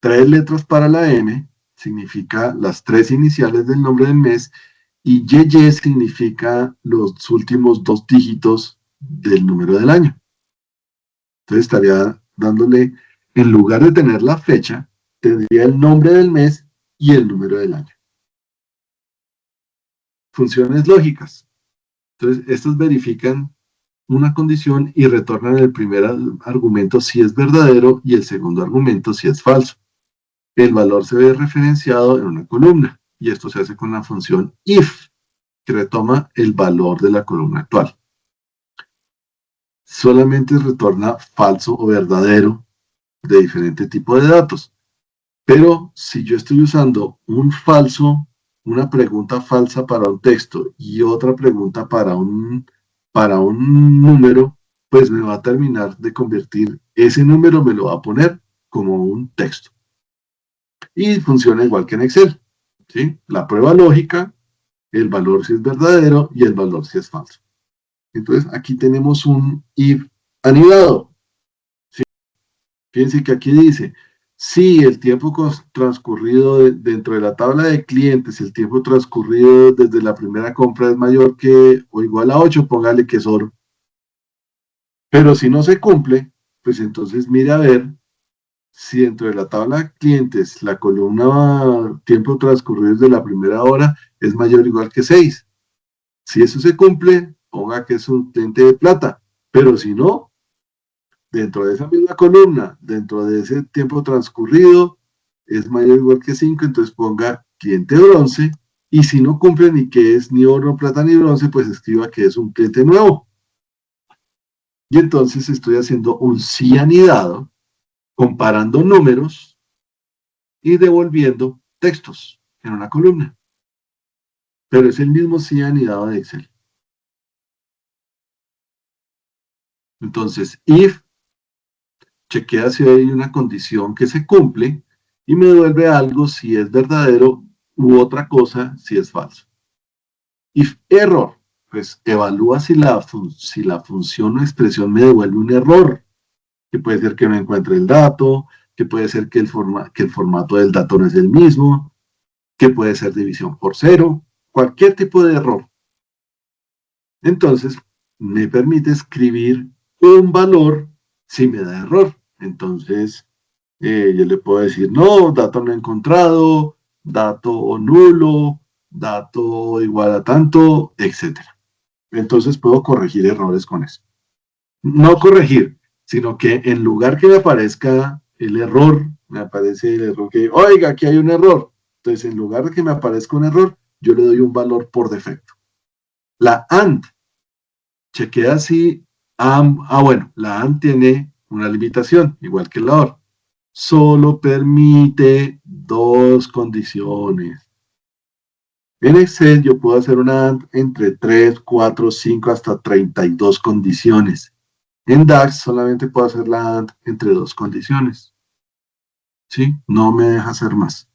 3 letras para la M significa las 3 iniciales del nombre del mes y YY significa los últimos 2 dígitos del número del año. Entonces estaría dándole, en lugar de tener la fecha, tendría el nombre del mes y el número del año. Funciones lógicas. Entonces, estas verifican una condición y retornan el primer argumento si es verdadero y el segundo argumento si es falso. El valor se ve referenciado en una columna y esto se hace con la función if, que retoma el valor de la columna actual. Solamente retorna falso o verdadero de diferente tipo de datos. Pero si yo estoy usando una pregunta falsa para un texto y otra pregunta para un número, pues me va a terminar de convertir ese número, me lo va a poner como un texto. Y funciona igual que en Excel, ¿sí? La prueba lógica, el valor si es verdadero y el valor si es falso. Entonces aquí tenemos un if anidado. ¿Sí? Fíjense que aquí dice, si el tiempo transcurrido dentro de la tabla de clientes, el tiempo transcurrido desde la primera compra es mayor que o igual a 8, póngale que es oro. Pero si no se cumple, pues entonces mire a ver si dentro de la tabla de clientes la columna tiempo transcurrido desde la primera hora es mayor o igual que 6. Si eso se cumple, ponga que es un cliente de plata. Pero si no, dentro de esa misma columna, dentro de ese tiempo transcurrido, es mayor o igual que 5, entonces ponga cliente bronce, y si no cumple ni que es ni oro, plata ni bronce, pues escriba que es un cliente nuevo. Y entonces estoy haciendo un si anidado, comparando números y devolviendo textos en una columna. Pero es el mismo si anidado de Excel. Entonces, if chequea si hay una condición que se cumple y me devuelve algo si es verdadero u otra cosa si es falso. If error, pues evalúa si la función o expresión me devuelve un error, que puede ser que no encuentre el dato, que puede ser que el formato del dato no es el mismo, que puede ser división por 0, cualquier tipo de error. Entonces, me permite escribir un valor si me da error. Entonces, yo le puedo decir, no, dato no encontrado, dato nulo, dato igual a tanto, etc. Entonces puedo corregir errores con eso. No corregir, sino que en lugar que me aparezca el error, me aparece el error que, oiga, aquí hay un error. Entonces, en lugar de que me aparezca un error, yo le doy un valor por defecto. La AND, chequea si, bueno, la AND tiene una limitación, igual que la OR. Solo permite 2 condiciones. En Excel yo puedo hacer una AND entre 3, 4, 5, hasta 32 condiciones. En DAX solamente puedo hacer la AND entre 2 condiciones. ¿Sí? No me deja hacer más.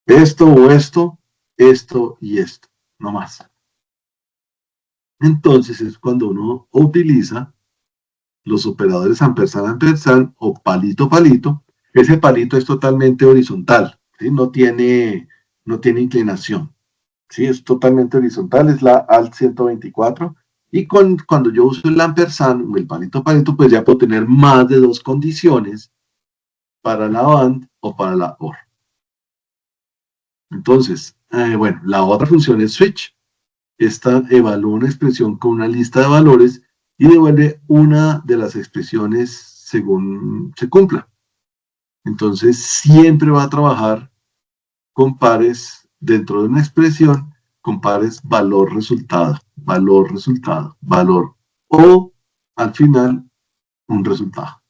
Esto o esto, esto y esto, no más. Entonces es cuando uno utiliza los operadores ampersand o palito palito. Ese palito es totalmente horizontal, ¿sí? No tiene inclinación, ¿sí? Es totalmente horizontal, es la alt 124. Y cuando yo uso el ampersand o el palito palito, pues ya puedo tener más de 2 condiciones para la AND o para la OR. Entonces, bueno, la otra función es switch. Esta evalúa una expresión con una lista de valores y devuelve una de las expresiones según se cumpla. Entonces, siempre va a trabajar con pares dentro de una expresión, con pares valor-resultado, valor-resultado, valor, o al final un resultado.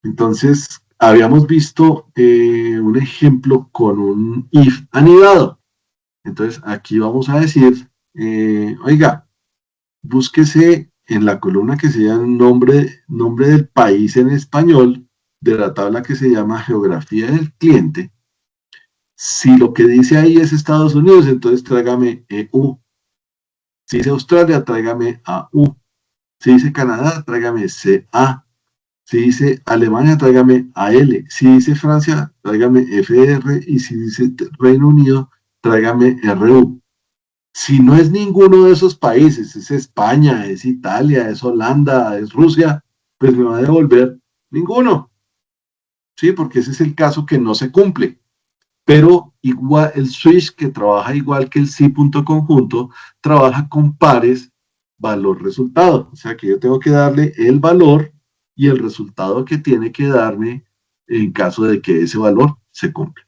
Entonces, habíamos visto un ejemplo con un if anidado. Entonces, aquí vamos a decir, oiga, búsquese en la columna que se llama nombre del país en español, de la tabla que se llama geografía del cliente. Si lo que dice ahí es Estados Unidos, entonces tráigame EU. Si dice Australia, tráigame AU. Si dice Canadá, tráigame CA. Si dice Alemania, tráigame AL. Si dice Francia, tráigame FR. Y si dice Reino Unido, tráigame RU. Si no es ninguno de esos países, es España, es Italia, es Holanda, es Rusia, pues me va a devolver ninguno. Sí, porque ese es el caso que no se cumple. Pero igual el switch, que trabaja igual que el si punto conjunto, trabaja con pares valor resultado. O sea que yo tengo que darle el valor y el resultado que tiene que darme en caso de que ese valor se cumpla.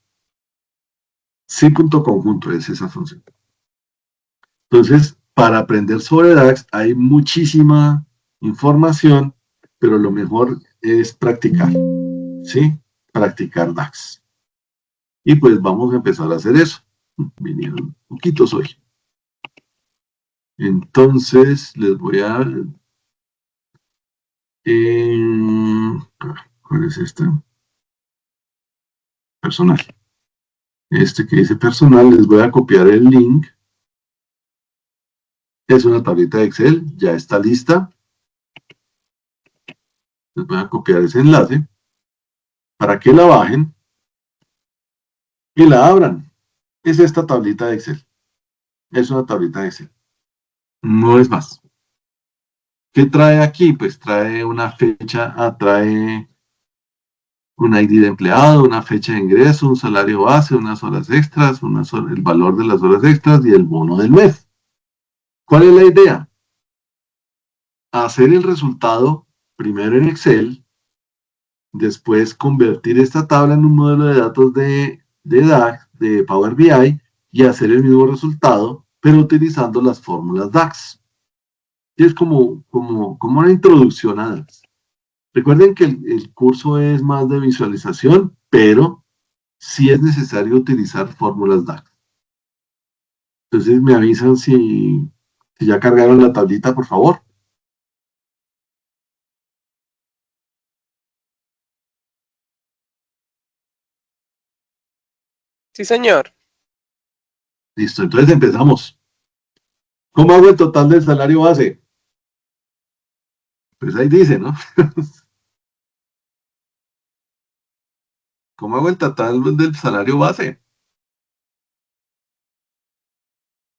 Sí, punto conjunto es esa función. Entonces, para aprender sobre DAX hay muchísima información, pero lo mejor es practicar, ¿sí? Practicar DAX. Y pues vamos a empezar a hacer eso. Vinieron poquitos hoy. Entonces, les voy a... ¿cuál es este? Personal. Este que dice personal, les voy a copiar el link. Es una tablita de Excel, ya está lista. Les voy a copiar ese enlace para que la bajen y la abran. Es esta tablita de Excel. Es una tablita de Excel. No es más. ¿Qué trae aquí? Pues trae una fecha, trae un ID de empleado, una fecha de ingreso, un salario base, unas horas extras, el valor de las horas extras y el bono del mes. ¿Cuál es la idea? Hacer el resultado primero en Excel, después convertir esta tabla en un modelo de datos de DAX, de Power BI, y hacer el mismo resultado, pero utilizando las fórmulas DAX. Y es como una introducción a DAX. Recuerden que el curso es más de visualización, pero sí es necesario utilizar fórmulas DAX. Entonces me avisan si ya cargaron la tablita, por favor. Sí, señor. Listo, entonces empezamos. ¿Cómo hago el total del salario base? Pues ahí dice, ¿no? ¿Cómo hago el total del salario base?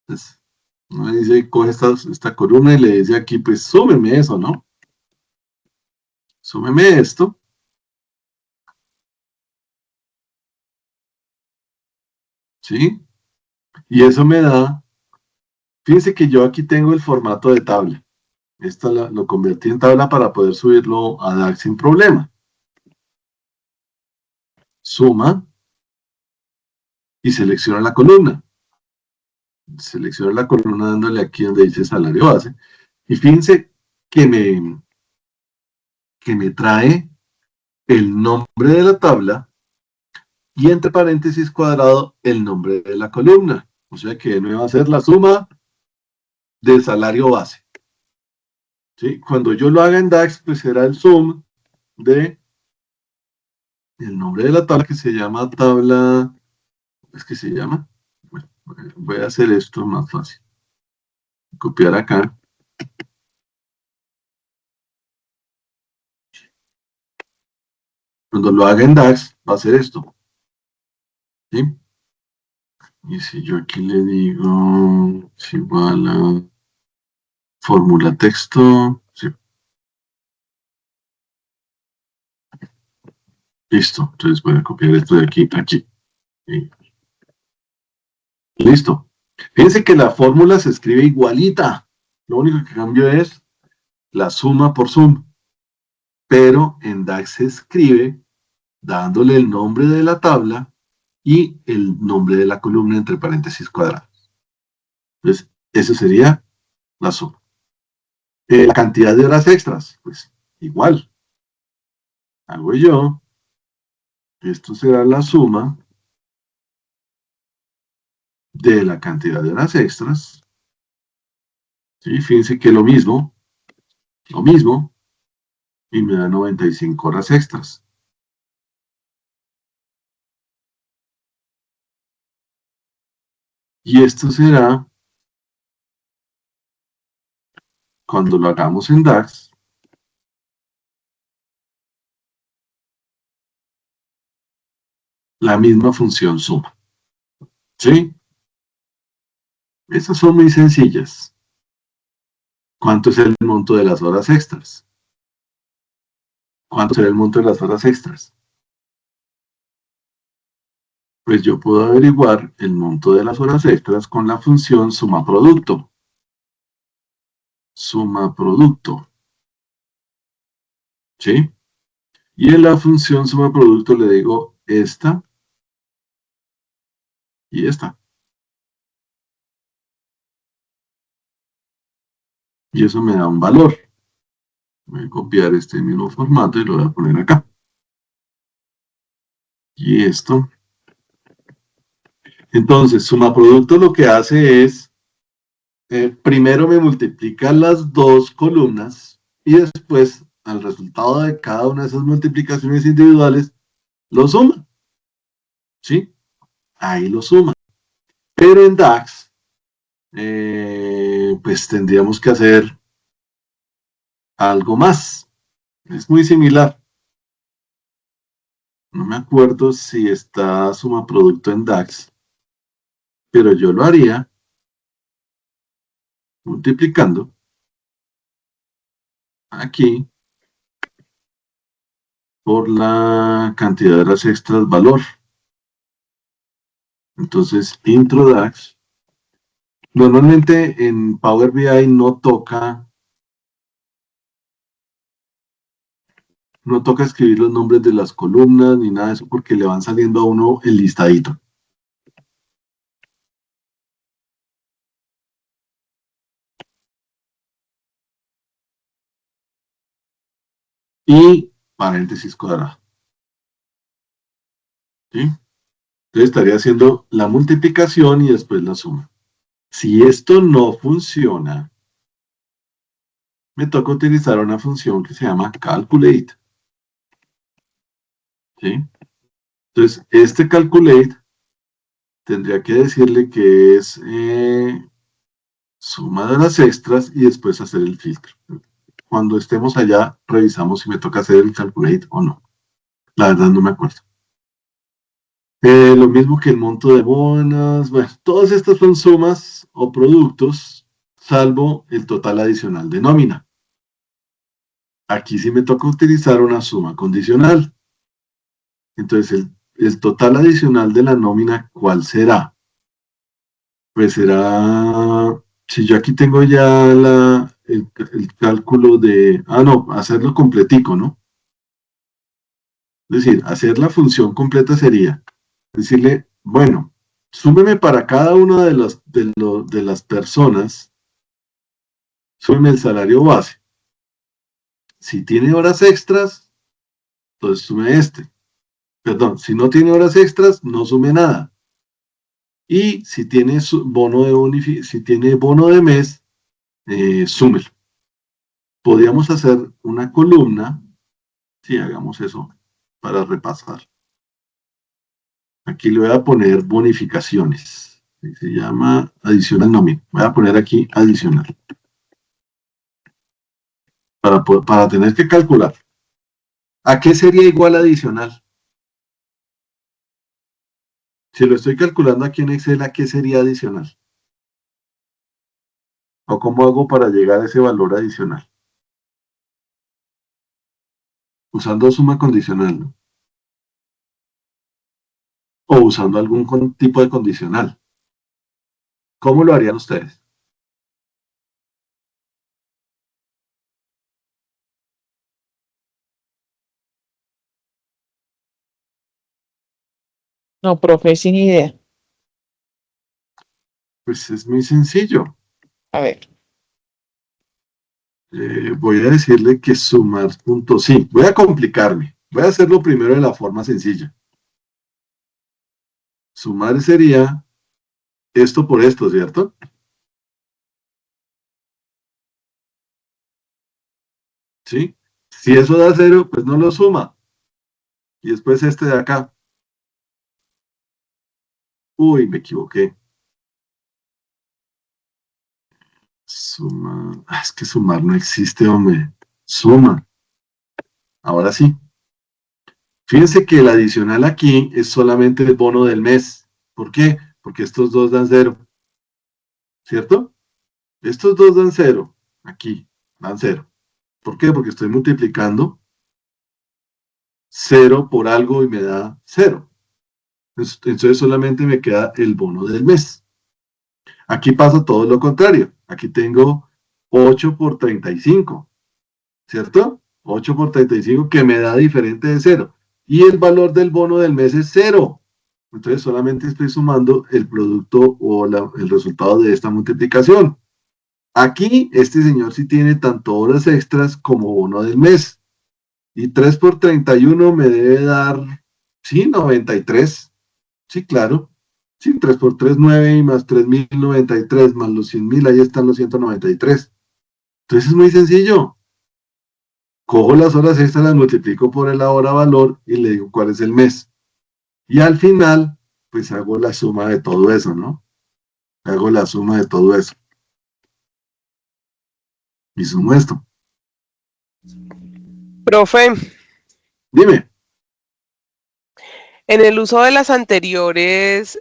Pues, uno dice, coge esta columna y le dice aquí, pues súmeme eso, ¿no? Súmeme esto. ¿Sí? Y eso me da, fíjense que yo aquí tengo el formato de tabla. Esto lo convertí en tabla para poder subirlo a DAX sin problema. Suma y selecciona la columna. Selecciona la columna dándole aquí donde dice salario base. Y fíjense que me trae el nombre de la tabla y entre paréntesis cuadrado el nombre de la columna. O sea que me va a hacer la suma del salario base. ¿Sí? Cuando yo lo haga en DAX, pues será el sum de el nombre de la tabla que se llama tabla, ¿es que se llama? Bueno, voy a hacer esto más fácil. Copiar acá. Cuando lo haga en DAX, va a ser esto. ¿Sí? Y si yo aquí le digo, es igual a fórmula texto, sí. Listo. Entonces voy a copiar esto de aquí a aquí. ¿Sí? Listo. Fíjense que la fórmula se escribe igualita. Lo único que cambio es la suma por sum. Pero en DAX se escribe dándole el nombre de la tabla y el nombre de la columna entre paréntesis cuadrados. Entonces, eso sería la suma. La cantidad de horas extras, pues igual. Hago yo. Esto será la suma de la cantidad de horas extras. ¿Sí? Fíjense que lo mismo, y me da 95 horas extras. Y esto será, cuando lo hagamos en DAX, la misma función suma. ¿Sí? Estas son muy sencillas. ¿Cuánto es el monto de las horas extras? ¿Cuánto será el monto de las horas extras? Pues yo puedo averiguar el monto de las horas extras con la función suma producto. suma producto. ¿Sí? Y en la función suma producto le digo esta y esta. Y eso me da un valor. Voy a copiar este mismo formato y lo voy a poner acá. Y esto. Entonces, suma producto lo que hace es, primero me multiplica las dos columnas y después, al resultado de cada una de esas multiplicaciones individuales, lo suma. ¿Sí? Ahí lo suma. Pero en DAX, pues tendríamos que hacer algo más. Es muy similar. No me acuerdo si está suma producto en DAX, pero yo lo haría multiplicando aquí por la cantidad de horas extras valor. Entonces, intro DAX. Normalmente en Power BI no toca escribir los nombres de las columnas ni nada de eso porque le van saliendo a uno el listadito. Y paréntesis cuadrado. ¿Sí? Entonces estaría haciendo la multiplicación y después la suma. Si esto no funciona, me toca utilizar una función que se llama calculate. ¿Sí? Entonces, este calculate tendría que decirle que es suma de las extras y después hacer el filtro. Cuando estemos allá, revisamos si me toca hacer el calculate o no. La verdad no me acuerdo. Lo mismo que el monto de bonas. Bueno, todas estas son sumas o productos, salvo el total adicional de nómina. Aquí sí me toca utilizar una suma condicional. Entonces, el total adicional de la nómina, ¿cuál será? Pues será, si yo aquí tengo ya el cálculo de, no, hacerlo completico, ¿no? Es decir, hacer la función completa sería decirle, bueno, súmeme para cada una de las personas, súmeme el salario base. Si tiene horas extras, entonces sume este. Perdón, si no tiene horas extras, no sume nada. Y si tiene si tiene bono de mes, súmelo. Podríamos hacer una columna, si hagamos eso, para repasar. Aquí le voy a poner bonificaciones. Se llama adicional nómina. Voy a poner aquí adicional. Para tener que calcular. ¿A qué sería igual adicional? Si lo estoy calculando aquí en Excel, ¿a qué sería adicional? ¿O cómo hago para llegar a ese valor adicional? Usando suma condicional, ¿no? O usando algún tipo de condicional. ¿Cómo lo harían ustedes? No, profe, sin idea. Pues es muy sencillo. A ver. Voy a decirle que sumar puntos. Sí, voy a complicarme. Voy a hacerlo primero de la forma sencilla. Sumar sería esto por esto, ¿cierto? ¿Sí? Si eso da 0, pues no lo suma. Y después este de acá. Uy, me equivoqué. Suma. Es que sumar no existe, hombre. Suma. Ahora sí. Fíjense que el adicional aquí es solamente el bono del mes. ¿Por qué? Porque estos dos dan 0. ¿Cierto? Estos dos dan 0. Aquí dan 0. ¿Por qué? Porque estoy multiplicando 0 por algo y me da 0. Entonces solamente me queda el bono del mes. Aquí pasa todo lo contrario. Aquí tengo 8 por 35, ¿cierto? 8 por 35 que me da diferente de 0. Y el valor del bono del mes es 0. Entonces solamente estoy sumando el producto o el resultado de esta multiplicación. Aquí este señor sí tiene tanto horas extras como bono del mes. Y 3 por 31 me debe dar, sí, 93. Sí, claro. Sí, 3 por 3, 9 y más 3.093 más los 100.000, ahí están los 193. Entonces es muy sencillo. Cojo las horas extras, las multiplico por el hora valor y le digo cuál es el mes. Y al final, pues hago la suma de todo eso, ¿no? Hago la suma de todo eso. Y sumo esto. Profe, Dime. en el uso de las anteriores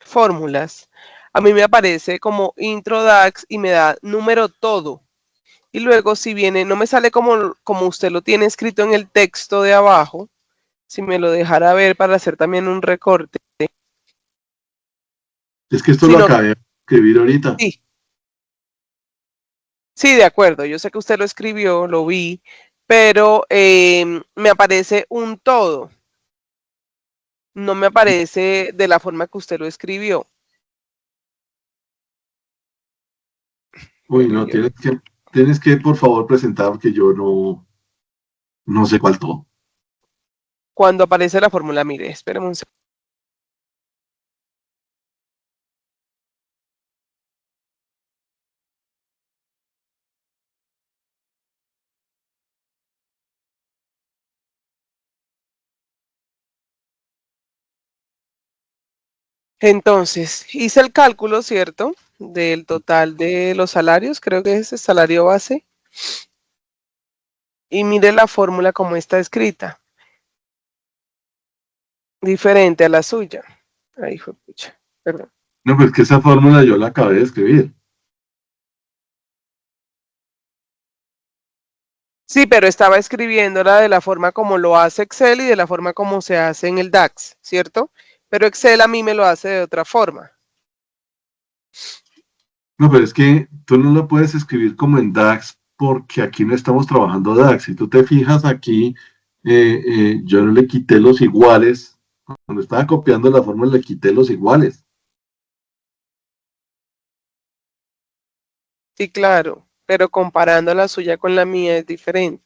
fórmulas, a mí me aparece como intro DAX y me da número todo. Y luego si viene, no me sale como usted lo tiene escrito en el texto de abajo, si me lo dejara ver para hacer también un recorte. Es que esto Sí, lo no, acabé de escribir ahorita. sí. Sí, de acuerdo. Yo sé que usted lo escribió, lo vi, pero me aparece un todo. No me aparece de la forma que usted lo escribió. Uy, Bueno, no, tienes que por favor presentar porque yo no sé cuál todo. cuando aparece la fórmula, mire, espéreme un segundo. Entonces, hice el cálculo, ¿cierto? Del total de los salarios, creo que es el salario base. Y mire la fórmula como está escrita. Diferente a la suya. Ahí fue, pucha, perdón. No, pues que esa fórmula yo la acabé de escribir. Sí, pero estaba escribiéndola de la forma como lo hace Excel y de la forma como se hace en el DAX, ¿cierto? Pero Excel a mí me lo hace de otra forma. No, pero es que tú no lo puedes escribir como en DAX porque aquí no estamos trabajando DAX. Si tú te fijas aquí, yo no le quité los iguales. Cuando estaba copiando la fórmula le quité los iguales. Sí, claro, pero comparando la suya con la mía es diferente.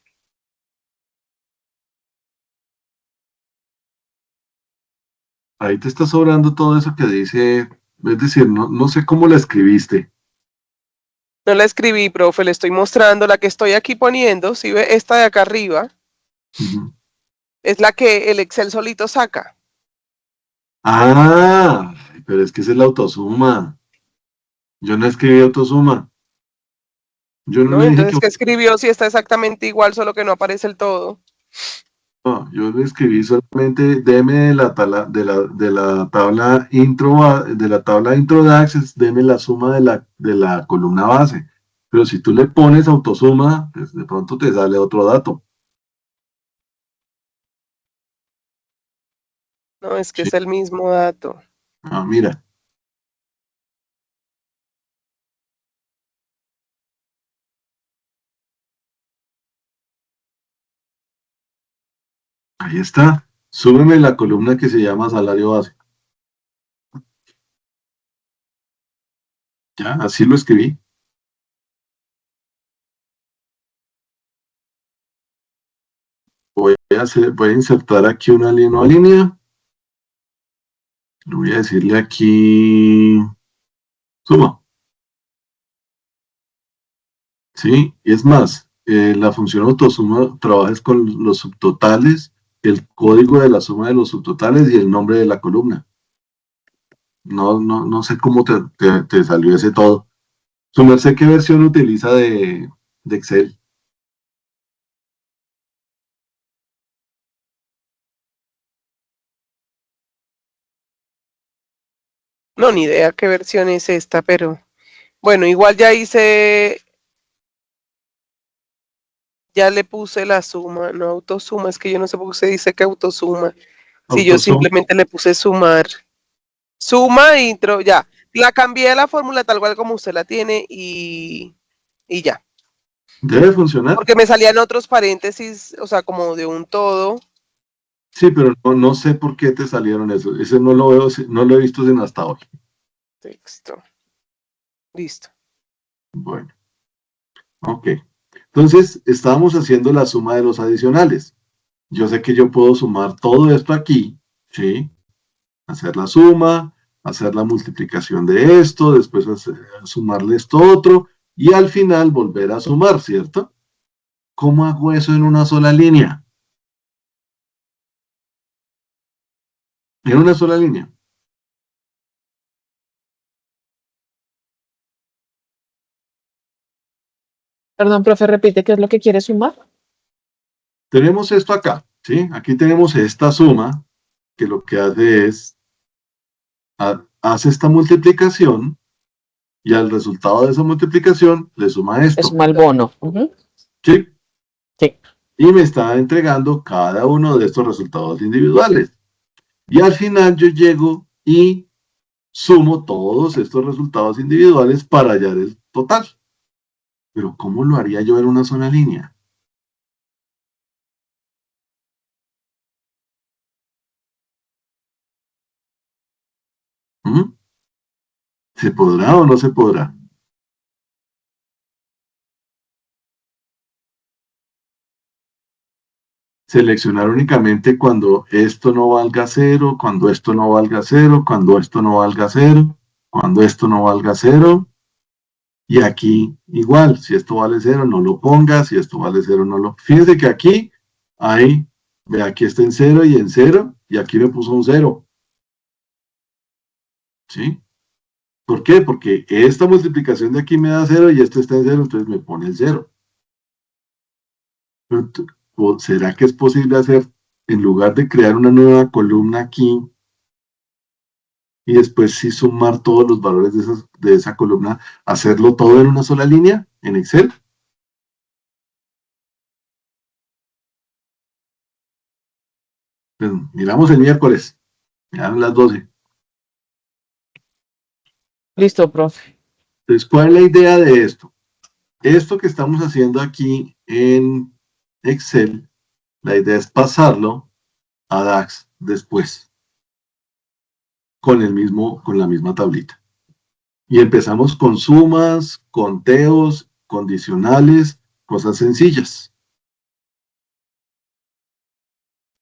Ahí te está sobrando todo eso que dice, es decir, no sé cómo la escribiste. No la escribí, profe, le estoy mostrando la que estoy aquí poniendo. Si ve esta de acá arriba, Ujú. es la que el Excel solito saca. Ah, pero es que esa es la autosuma. Yo no escribí autosuma. Yo no ¿No? le dije que Entonces, ¿qué escribió? Si está exactamente igual, solo que no aparece el todo. no, yo le escribí solamente deme de la tabla intro DAX, deme la suma de la columna base. Pero si tú le pones autosuma, pues de pronto te sale otro dato. No, es que Sí. es el mismo dato. Ah, mira, ahí está. Súbeme la columna que se llama salario base. Ya, así lo escribí. Voy a insertar aquí una línea. Le voy a decirle aquí suma. ¿Sí? Y es más, la función autosuma trabaja con los subtotales, el código de la suma de los subtotales y el nombre de la columna. No sé cómo te salió ese todo. Su merced, ¿qué versión utiliza de Excel? No, ni idea qué versión es esta, pero bueno, igual ya hice, ya le puse la suma, no autosuma, es que yo no sé por qué se dice que autosuma. Si yo Autosuma. simplemente le puse sumar. Suma, intro, ya. La cambié a la fórmula tal cual como usted la tiene y ya. ¿Debe funcionar? Porque me salían otros paréntesis, o sea, como de un todo. Sí, pero no sé por qué te salieron eso. Ese no lo veo, no lo he visto sino hasta hoy. Texto. Listo. Bueno, ok. Entonces, estábamos haciendo la suma de los adicionales. Yo sé que yo puedo sumar todo esto aquí, ¿sí? Hacer la suma, hacer la multiplicación de esto, después sumarle esto otro, y al final volver a sumar, ¿cierto? ¿Cómo hago eso en una sola línea? En una sola línea. Perdón, profe, repite, ¿qué es lo que quiere sumar? Tenemos esto acá, ¿sí? Aquí tenemos esta suma, que lo que hace es, hace esta multiplicación, y al resultado de esa multiplicación le suma Es esto, suma el bono. Ujú. ¿sí? Sí. Y me está entregando cada uno de estos resultados individuales. Y al final yo llego y sumo todos estos resultados individuales para hallar el total. Pero ¿cómo lo haría yo en una sola línea? ¿Mm? ¿Se podrá o no se podrá? Seleccionar únicamente cuando esto no valga cero, cuando esto no valga cero, cuando esto no valga cero, cuando esto no valga cero. Y aquí igual, si esto vale cero, no lo ponga, si esto vale cero, no lo... Fíjense que aquí, ahí, ve, aquí está en cero y en cero, y aquí me puso un cero. ¿Sí? ¿Por qué? Porque esta multiplicación de aquí me da cero y esto está en cero, entonces me pone el cero. Pero, ¿será que es posible hacer, en lugar de crear una nueva columna aquí, y después sí sumar todos los valores de esa columna, hacerlo todo en una sola línea en Excel? Pues, miramos el miércoles, ya son las 12. Listo, profe. Entonces, ¿cuál es la idea de esto? Esto que estamos haciendo aquí en Excel, la idea es pasarlo a DAX después, con la misma tablita. Y empezamos con sumas, conteos, condicionales, cosas sencillas.